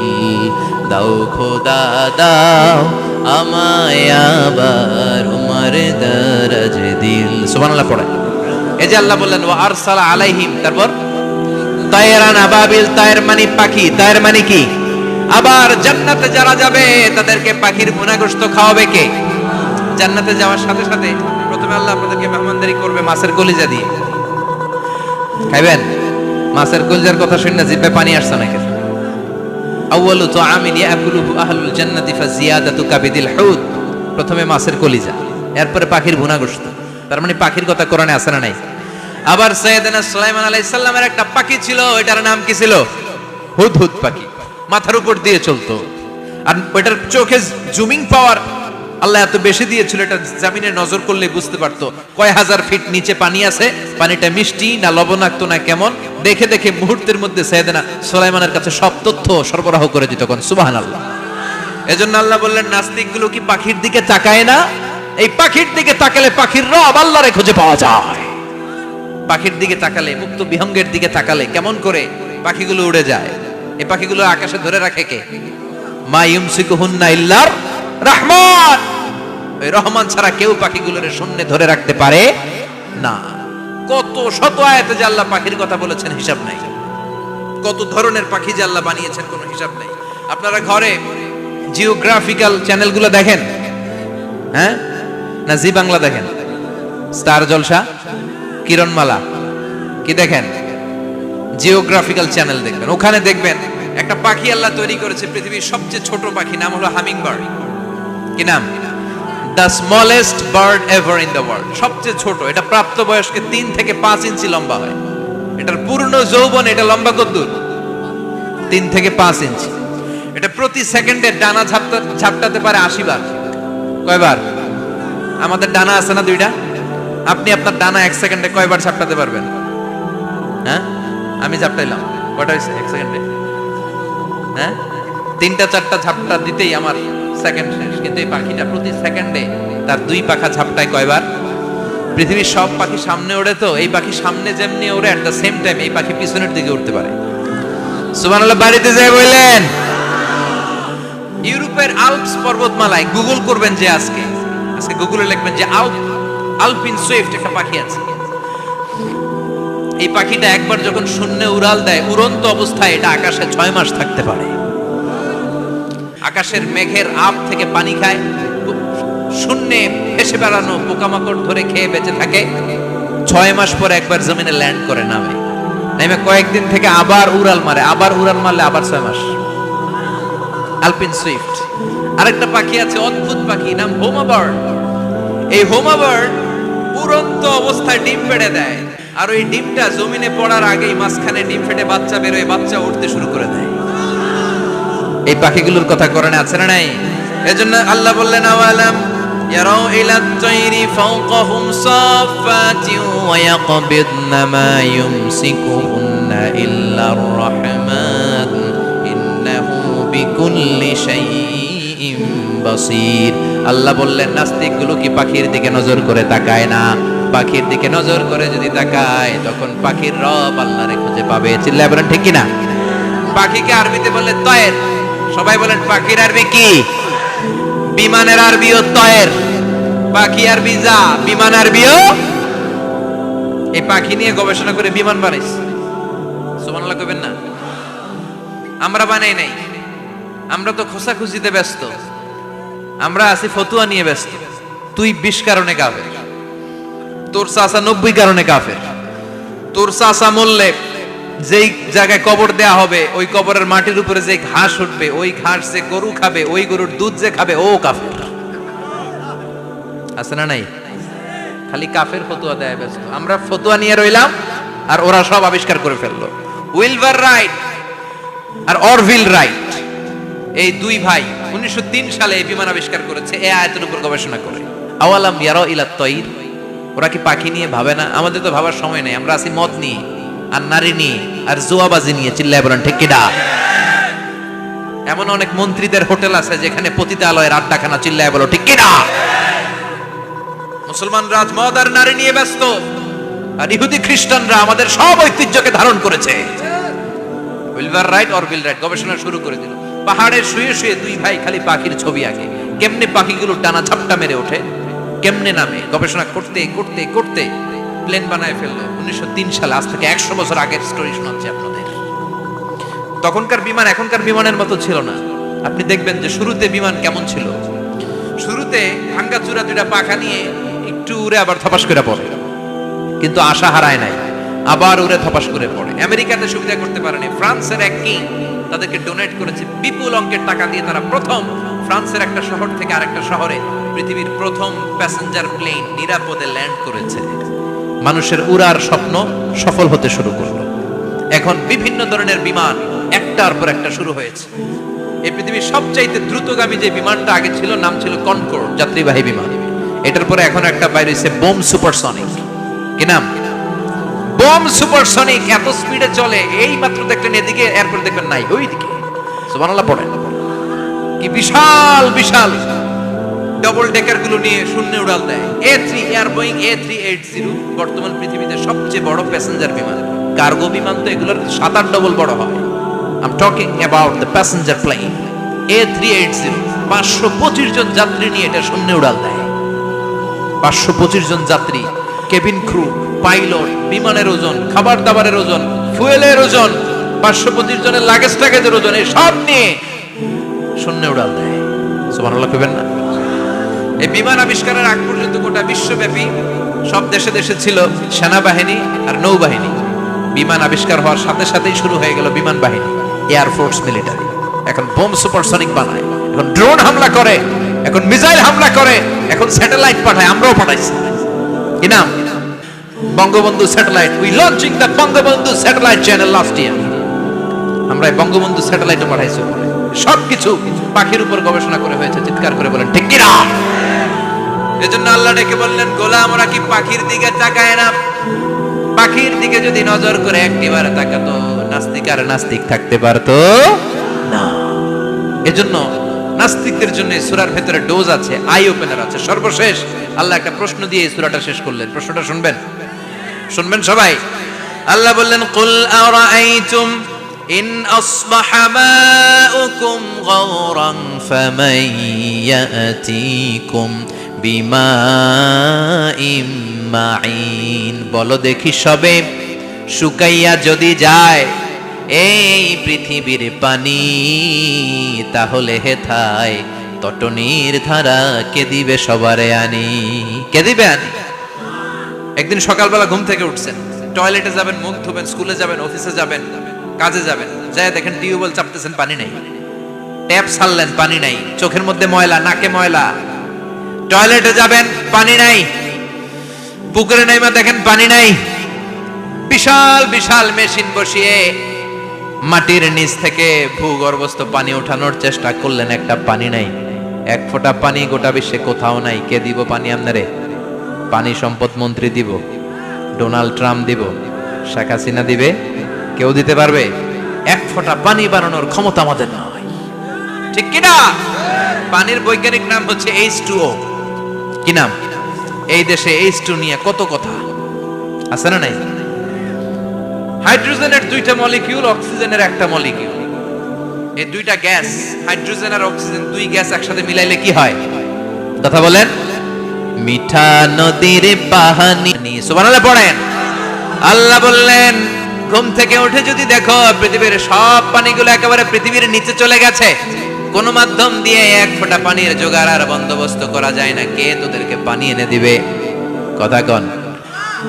দাও খোদা দাও আমায় আবার উমার দরজ দিল। সুবহানাল্লাহ পড়ে। এই যে আল্লাহ বললেন ওয়া আরসালা আলাইহিম, তারপর তায়রান আবাবিল। তায়ের মানে পাখি, তায়ের মানে কি? আবার জান্নাতে যারা যাবে তাদেরকে পাখির ভুনা গোশত খাওয়াবে কে? জান্নাতে যাওয়ার সাথে সাথে প্রথমে আল্লাহ আপনাদেরকে মেহমানদারি করবে মাছের কলিজা দিয়ে। খাইবেন? মাছের কলিজার কথা শুনে জিভে পানি আসছে নাকি? আউয়ালু তুআমিন ইয়াকুলুহু আহলুল জান্নাতি ফাজিয়াদাতু কাবিদিল হুদ। প্রথমে মাছের কলিজা, এরপরে পাখির ভুনা গোশত। তার মানে পাখির কথা কোরআনে আছে না নাই? আবার সাইয়েদনা সুলাইমান আলাইহিস সালামের একটা পাখি ছিল, এটার নাম কি ছিল? হুদহুদ পাখি। মাথার উপর দিয়ে চলতো, আর ওইটার চোখে জুমিং পাওয়ার আল্লাহ এত বেশি দিয়েছিল, এটা জমিনে নজর করলে বুঝতে পারতো কয় হাজার ফিট নিচে পানি আছে, পানিটা মিষ্টি না লবণাক্ত না কেমন, দেখে দেখে মুহূর্তের মধ্যে সাইয়েদনা সুলাইমানের কাছে সব তথ্য সরবরাহ করে দিত। কোন সুবহানাল্লাহ। এজন্য আল্লাহ বললেন, নাস্তিকগুলো কি পাখির দিকে তাকায় না? এই পাখির দিকে তাকালে পাখির রব আল্লাহরে খুঁজে পাওয়া যায়। পাখির দিকে তাকালে, মুক্ত বিহঙ্গের দিকে তাকালে কেমন করে পাখিগুলো উড়ে যায়। এই পাখিগুলো আকাশে ধরে রাখে কে? মা ইউমসিকুহুন্না ইল্লার রহমান। ওই রহমান ছাড়া কেউ পাখিগুলোর শূন্যে ধরে রাখতে পারে না। কত শত আয়াতে যে আল্লাহ পাখির কথা বলেছেন হিসাব নাই। কত ধরনের পাখি যে আল্লাহ বানিয়েছেন কোনো হিসাব নাই। আপনারা ঘরে জিওগ্রাফিক্যাল চ্যানেলগুলো দেখেন? হ্যাঁ, না জি বাংলা দেখেন? স্টার জলসা, কিরণমালা, কি দেখেন? জিওগ্রাফিক্যাল চ্যানেল দেখবেন। ওখানে দেখবেন একটা পাখি আল্লাহ তৈরি করেছে, পৃথিবীর সবচেয়ে ছোট পাখি, নাম হলো হামিং বার্ড। কি নাম? The smallest bird ever in the world. সবচেয়ে ছোট। এটা প্রাপ্তবয়স্কে 3 থেকে 5 ইঞ্চি লম্বা হয়। এটার পূর্ণ যৌবন এটা লম্বা কতদূর? 3 থেকে 5 ইঞ্চি। এটা প্রতি সেকেন্ডে ডানা ঝাপটাতে পারে 80 বার। কয়বার? আমাদের ডানা আছে না 2টা? আপনি আপনার ডানা 1 সেকেন্ডে কয়বার ঝাপটাতে পারবেন? হ্যাঁ, আমি ঝাপটাইলাম, কয়টা হয়েছে 1 সেকেন্ডে? হ্যাঁ, 3টা 4টা ঝাপটা দিতেই আমার সেকেন্ড শেষ। কিন্তু এই পাখিটা প্রতি সেকেন্ডে তার 2 পাখা ঝাপটায় কয়বার? পৃথিবীর সব পাখি সামনে ওড়ে, তো এই পাখি সামনে যেমনি ওড়ে, এট দ্য সেম টাইম এই পাখি পিছনের দিকে উঠতে পারে। সুবহানাল্লাহ। বাড়িতে যায় বললেন। ইউরোপের আল্পস পর্বতমালায় গুগল করবেন যে আজকে গুগলে লিখবেন যে আলপিন সুইফট একটা পাখি আছে। এই পাখিটা একবার যখন শূন্যে উড়াল দেয়, উড়ন্ত অবস্থায় এটা আকাশে 6 মাস থাকতে পারে। আকাশের মেঘের আপ থেকে পানি খায়, শূন্যে ভেসে বেড়ানো পোকামাকড় ধরে খেয়ে বেঁচে থাকে। 6 মাস পরে একবার জমিনে ল্যান্ড করে নামে, নেমে কয়েকদিন থেকে আবার উড়াল মারে, আবার উড়াল মারলে আবার 6 মাস। আলপিন সুইফট। আরেকটা পাখি আছে, অদ্ভুত পাখি, নাম হোমা বার্ড। এই হোমা বার্ড উড়ন্ত অবস্থায় ডিম পেড়ে দেয়, আর ওই ডিমটা জমিনে পড়ার আগেই মাঝখানে ডিম ফেটে বাচ্চা বেরোয়, বাচ্চা উঠতে শুরু করে দেয়। এই পাখিগুলোর কথা কোরআনে আছে না নাই? এজন্য আল্লাহ বললেন, আওয়ালাম ইয়ারাউ ইলা তাইরি ফাওকাহুম সাফাতিন ওয়া ইয়াকবিদনা মা ইউমসিকুহুন্না ইল্লার রাহমান ইন্নাহু বিকুল্লি শাইইন বাসীর। আল্লাহ বললেন, নাস্তিকগুলো কি পাখির দিকে নজর করে তাকায় না? পাখির দিকে নজর করে যদি তাকায়, তখন পাখির রব আল্লাহরে খুঁজে পাবে। চিল্লায় বলেন ঠিক কিনা? পাখিকে আরবিতে বললে তয়ের। সবাই বলেন পাখির আরবি কি? বিমানের আরবিও তয়ের। পাখি আরবি যা, বিমান আরবিও। এই পাখি নিয়ে গবেষণা করে বিমান বানাইছে। সুবহানাল্লাহ কইবেন না? আমরা বানাই নাই, আমরা তো খোঁজাখুঁজিতে ব্যস্ত, আমরা আছি ফতুয়া নিয়ে ব্যস্ত। তুই 20 কারণে কাফের, তোর চাচা 90 কারণে কাফের। তোর চাচা মরলে যেই জায়গায় কবর দেয়া হবে, ওই কবরের মাটির উপরে যে ঘাস উঠবে, ওই ঘাস যে গরু খাবে, ওই গরুর দুধ যে খাবে, ও কাফের। আছে না নাই? খালি কাফের ফতুয়া দেয় ব্যস্ত। আমরা ফতুয়া নিয়ে রইলাম, আর ওরা সব আবিষ্কার করে ফেললো। উইলবার রাইট আর অরভিল রাইট, এই দুই ভাই 1903 সালে এই বিমান আবিষ্কার করেছে, এই আয়াতের উপর গবেষণা করে। আওয়ালাম ইয়ারাউ ইলা তাইর, ওরা কি পাখি নিয়ে ভাবে না? আমাদের তো ভাবার সময় নেই, আমরা আছি মদ নিয়ে আর নারী নিয়ে আর জুয়াবাজি নিয়ে। চিল্লায় বলেন ঠিক কিনা? এমন অনেক মন্ত্রীদের হোটেল আছে যেখানে পতিতালয়ের আড্ডাখানা। চিল্লায় বলো ঠিক কিনা? মুসলমান রাজ মদ আর নারী নিয়ে ব্যস্ত, আর ইহুদি খ্রিস্টানরা আমাদের সব ঐতিহ্যকে ধারণ করেছে। উইলবার রাইট অরভিল রাইট গবেষণা শুরু করে দিল। পাহাড়ে শুয়ে শুয়ে দুই ভাই খালি পাখির ছবি আঁকে, কেমনে পাখিগুলো ডানা ঝাপটা মেরে ওঠে, কেমনে নামে। গবেষণা করতে করতে করতে প্লেন বানায় ফেললো 1903 সালে। আজ থেকে 100 বছর আগের স্টোরি শোনাচ্ছি আপনাদের। তখনকার বিমান এখনকার বিমানের মতো ছিল না। আপনি দেখবেন যে শুরুতে বিমান কেমন ছিল। শুরুতে ভাঙ্গা চূড়া দুইটা পাখা নিয়ে একটু উড়ে আবার থপাস করে পড়ে, কিন্তু আশা হারায় নাই, আবার উড়ে থপাস করে পড়ে। আমেরিকাতে সুবিধা করতে পারেনি। ফ্রান্সের এক কিং তাদেরকে ডোনেট করেছে বিপুল অঙ্কের টাকা দিয়ে। তারা প্রথম ফ্রান্সের একটা শহর থেকে আরেকটা শহরে পৃথিবীর প্রথম প্যাসেঞ্জার প্লেন নিরাপদে ল্যান্ড করেছে। মানুষের উড়ার স্বপ্ন সফল হতে শুরু করলো। এখন বিভিন্ন ধরনের বিমান একটার পর একটা শুরু হয়েছে। এই পৃথিবীর সবচাইতে দ্রুতগামী যে বিমানটা আগে ছিল, নাম ছিল কনকর্ড, যাত্রীবাহী বিমান। এটার পরে এখন একটা বাইরে হয়েছে বোম সুপারসনিক। কি নাম? Bomb supersonic. এত স্পিডে চলে, এই মাত্র দেখলেন এদিকে, এরপর দেখবেন নাই ওইদিকে। সুবহানাল্লাহ পড়েন। কি বিশাল বিশাল ডবল ডেকার গুলো নিয়ে শূন্যে উড়াল দেয়। A3 এয়ার বোয়িং A380 বর্তমান পৃথিবীতে সবচেয়ে বড় প্যাসেঞ্জার বিমান। কার্গো বিমান তো এগুলোর 7-8 ডবল বড় হয়। I am talking about the passenger plane A380। 525 জন যাত্রী নিয়ে এটা শূন্যে উড়াল দেয়। 525 জন যাত্রী, কেবিন ক্রু, পাইলট, বিমানের ওজন, খাবার দাবারের ওজন, ফুয়েলের ওজন, 525 জনের লাগেজ টাগেজের ওজন, এই সব নিয়ে শূন্যে উড়াল দেয়। সুবহানাল্লাহ কইবেন না? এই বিমান আবিষ্কারের আগ পর্যন্ত গোটা বিশ্বব্যাপী সব দেশে দেশে ছিল সেনাবাহিনী আর নৌবাহিনী। বিমান আবিষ্কার হওয়ার সাথে সাথেই শুরু হয়ে গেল বিমান বাহিনী, এয়ারফোর্স, মিলিটারি। এখন বোম সুপারসনিক বানায়, এখন ড্রোন হামলা করে, এখন মিসাইল হামলা করে, এখন স্যাটেলাইট পাঠায়। আমরাও পাঠাইছি। কি নাম? Bangabandhu satellite. We launching the Bangabandhu satellite channel last year. আমরা বঙ্গবন্ধু স্যাটেলাইটও পাঠাইছি। সবকিছু পাখির উপর গবেষণা করে হয়েছে। চিৎকার করে বলেন ঠিক কিনা? এজন্য আল্লাহ ডেকে বললেন, গোলাম ওরা কি পাখির দিকে তাকায় না? পাখির দিকে যদি নজর করে একটিবারে তাকাতো, নাস্তিক আর নাস্তিক থাকতে পারতো না। এজন্য নাস্তিকদের জন্য সূরার ভেতরে ডোজ আছে, আই ওপেনার আছে। সর্বশেষ আল্লাহ একটা প্রশ্ন দিয়ে এই সূরাটা শেষ করলেন। প্রশ্নটা শুনবেন? শুনবেন সবাই? আল্লাহ বললেন, কুল আরাআইতুম ইন আসবাহা মাউকুম গাওরান ফামান ইয়াতিকুম বিমাইম মাইন। বলো দেখি সবে শুকাইয়া যদি যায় এই পৃথিবীর পানি, তাহলে হেথায় তটনির ধারা কে দিবে সবারে আনি? কে দিবে আনি? একদিন সকালবেলা ঘুম থেকে উঠছেন, টয়লেটে যাবেন, মুখ ধুবেন, স্কুলে যাবেন, অফিসে যাবেন, কাজে যাবেন, যায় দেখেন টিউবওয়েল চাপতেছেন, পানি নাই। ট্যাপ ছাড়লেন, পানি নাই। চোখের মধ্যে ময়লা, নাকে ময়লা। টয়লেটে যাবেন, পানি নাই। পুকুরে নাইমা দেখেন পানি নাই। বিশাল বিশাল মেশিন বসিয়ে মাটির নিচ থেকে ভূগর্ভস্থ পানি ওঠানোর চেষ্টা করলেন, একটা পানি নাই। এক ফোঁটা পানি গোটা বিশ্বে কোথাও নাই। কে দিব পানি আপনারে? পানি সম্পদ মন্ত্রী দিব, ডোনাল্ড ট্রাম্প দিব, শেখ হাসিনা দিবে? কেউ দিতে পারবে? এক ফোঁটা পানি বানানোর ক্ষমতা আমাদের নয়, ঠিক কিনা? পানির বৈজ্ঞানিক নাম হচ্ছে H2O। কি নাম? এই দেশে H2 নিয়ে কত কথা আছে না নাই? হাইড্রোজেনের দুইটা মলিকিউল, অক্সিজেনের একটা মলিকিউল। এই দুইটা গ্যাস, হাইড্রোজেন আর অক্সিজেন, দুই গ্যাস একসাথে মিলাইলে কি হয়? কথা বলেন। মিঠা নদীর পানি। সুবহানাল্লাহ পড়েন। আল্লাহ বললেন, ঘুম থেকে উঠে যদি দেখো পৃথিবীর সব পানিগুলো একেবারে পৃথিবীর নিচে চলে গেছে, কোন মাধ্যম দিয়ে এক ফোঁটা পানির জোগাড় আর বন্দোবস্ত করা যায় না, কে তোদেরকে পানি এনে দিবে? কথা কন।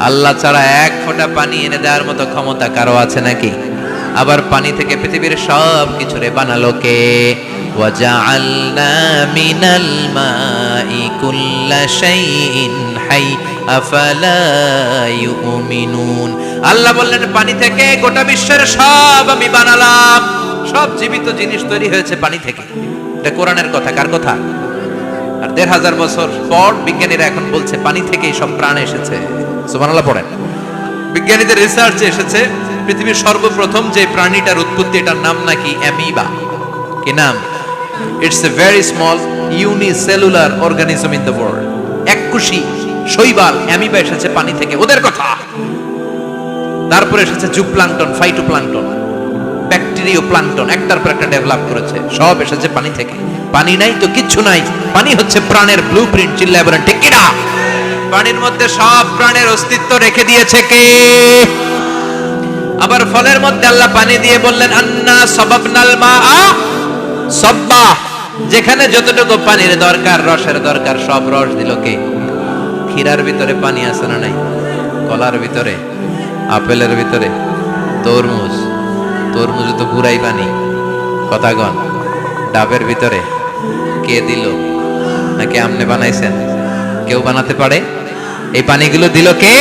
আল্লাহ ছাড়া এক ফোঁটা পানি এনে দেওয়ার মতো ক্ষমতা কারো আছে নাকি? আবার পানি থেকে পৃথিবীর সব কিছুরে বানালো কে? ওয়াজআলনা মিনাল মাই কুল্লা শাইইন হাই আফালা ইউমিনুন। আল্লাহ বললেন, পানি থেকে গোটা বিশ্বের সব আমি বানালাম। সব জীবিত জিনিস তৈরি হয়েছে পানি থেকে। এটা কোরআনের কথা। কার কথা? আর ১৫০০ বছর পর বিজ্ঞানীরা এখন বলছে পানি থেকেই সব প্রাণ এসেছে। সুবহানাল্লাহ পড়েন। বিজ্ঞানীদের রিসার্চে এসেছে পৃথিবীর সর্বপ্রথম যে প্রাণীটার উৎপত্তি, এটার নাম নাকি অ্যামিবা। কি নাম? It's a very small unicellular organism in the world. এককুশি শৈবাল অ্যামিবা এসেছে পানি থেকে, ওদের কথা। তারপরে এসেছে জুপ্লাঙ্কটন, ফাইটোপ্লাঙ্কটন, ব্যাকটেরিয়া প্লাঙ্কটন, একটার পর একটা ডেভেলপ করেছে। সব এসেছে পানি থেকে। পানি নাই তো কিচ্ছু নাই। পানি হচ্ছে প্রাণের ব্লুপ্রিন্ট। চিল্লায় বলেন ঠিক কিনা? পানির মধ্যে সব প্রাণের অস্তিত্ব রেখে দিয়েছে কে? আবার ফলের মধ্যে আল্লাহ পানি দিয়ে বললেন, আন্না সাবাবনাল মাআ সাব্বা। যেখানে যতটুকু পানির দরকার, রসের দরকার, সব রস দিল কে? ক্ষীরার ভিতরে পানি আছে না নাই? কলার ভিতরে, আপেলের ভিতরে, তরমুজে তো পুরাই পানি। কথা গন। ডাবের ভিতরে কে দিল? নাকি আমনে বানাইছেন? কেউ বানাতে পারে? এই পানিগুলো দিল কে?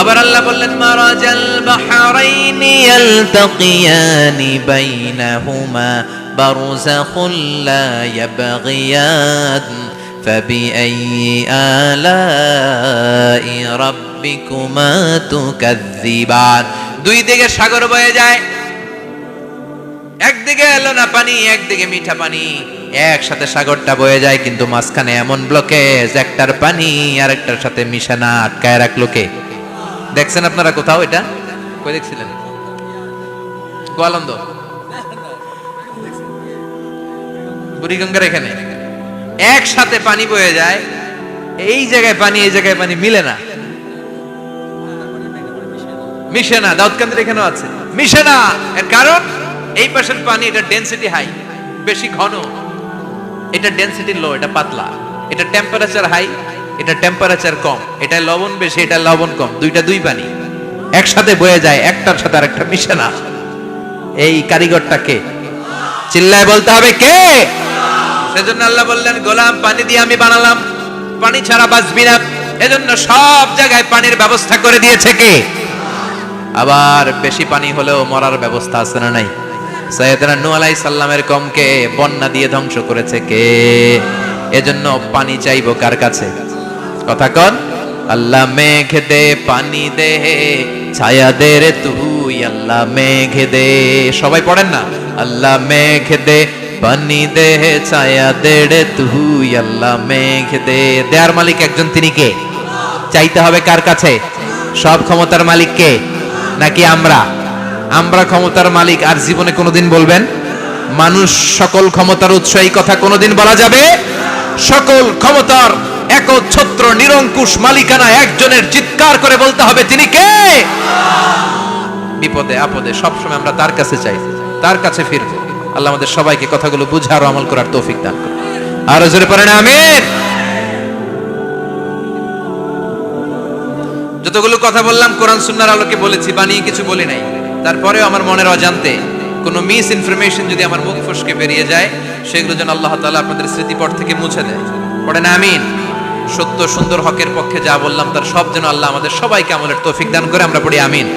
আবার আল্লাহ বললেন, মারাজাল বাহরাইনি ইয়ালতাকিয়ানি বাইনাহুমা বারযাখুল লা ইয়াবগিয়ান ফাবিআইয়ি আলাই রাব্বিকুমা তুকাযযিবান। দুই দিকে সাগর বয়ে যায়, একদিকে লোনা পানি, একদিকে মিঠা পানি, একসাথে সাগরটা বয়ে যায়, কিন্তু মাঝখানে এমন ব্লকেজ, একটার পানি আরেকটার সাথে মিশে না, আটকায় রাখলো কে? দেখছেন আপনারা কোথাও এটা? কই দেখছিলেন? গোয়ালন্দ, বুড়িগঙ্গার এখানে একসাথে পানি বয়ে যায়। এই জায়গায় পানি, এই জায়গায় পানি মিলে না, মিশে না। দাউদকান্দির এখানেও আছে, মিশে না। এর কারণ এই পাশের পানি, এটা ডেনসিটি হাই, বেশি ঘন, এটা ডেনসিটি লো, এটা পাতলা। এটা টেম্পারেচার হাই, এটা টেম্পারেচার কম। এটা লবণ বেশি, এটা লবণ কম। দুইটা দুই পানি একসাথে বয়ে যায়, একটার সাথে আরেকটা মিশে না। এই কারিগরটা কে? চিল্লায় বলতে হবে কে? সেজন্য আল্লাহ বললেন, গোলাম পানি দিয়ে আমি বানালাম, পানি ছাড়া বাঁচবি না। এজন্য সব জায়গায় পানির ব্যবস্থা করে দিয়েছে কে? আবার বেশি পানি হলেও মরার ব্যবস্থা আছে না নাই? সাইয়েদনা নূহ আলাইহিস সালামের কওমকে বন্যা দিয়ে ধ্বংস করেছে কে? এজন্য পানি চাইবো কার কাছে? কথা কন। আল্লাহ মেঘ দে পানি দে, ছায়া দে রে তুই, আল্লাহ মেঘ দে। সবাই পড়েন না? আল্লাহ মেঘ দে পানি দে, ছায়া দে রে তুই, আল্লাহ মেঘ দে। দেয়ার মালিক একজন, তিনি কে? চাইতে হবে কার কাছে? সব ক্ষমতার মালিক কে? নাকি আমরা? আমরা ক্ষমতার মালিক। আর জীবনে কোনোদিন বলবেন মানুষ সকল ক্ষমতার উৎস, এই কথা কোনোদিন বলা যাবে? সকল ক্ষমতার একচ্ছত্র নিরঙ্কুশ মালিকানা একজনের, চিৎকার করে বলতে হবে তিনি কে? বিপদে আপদে সবসময় আমরা তার কাছে চাই, তার কাছে ফিরবো। আল্লাহ আমাদের সবাইকে কথাগুলো বুঝার ও আমল করার তৌফিক দান করুন। আরো জোরে পড়েন আমিন। যতগুলো কথা বললাম কোরআন সুন্নাহর আলোকে বলেছি, বানিয়ে কিছু বলি নাই। তারপরেও আমার মনের অজান্তে কোনো মিস ইনফরমেশন যদি আমার মুখ ফসকে বেরিয়ে যায়, সেগুলো যেন আল্লাহ তাআলা আপনাদের স্মৃতিপট থেকে মুছে দেয়। পড়েন আমিন। সত্য সুন্দর হকের পক্ষে যা বললাম তার সব যেন আল্লাহ আমাদের সবাইকে আমলের তৌফিক দান করে। আমরা পড়ি আমিন।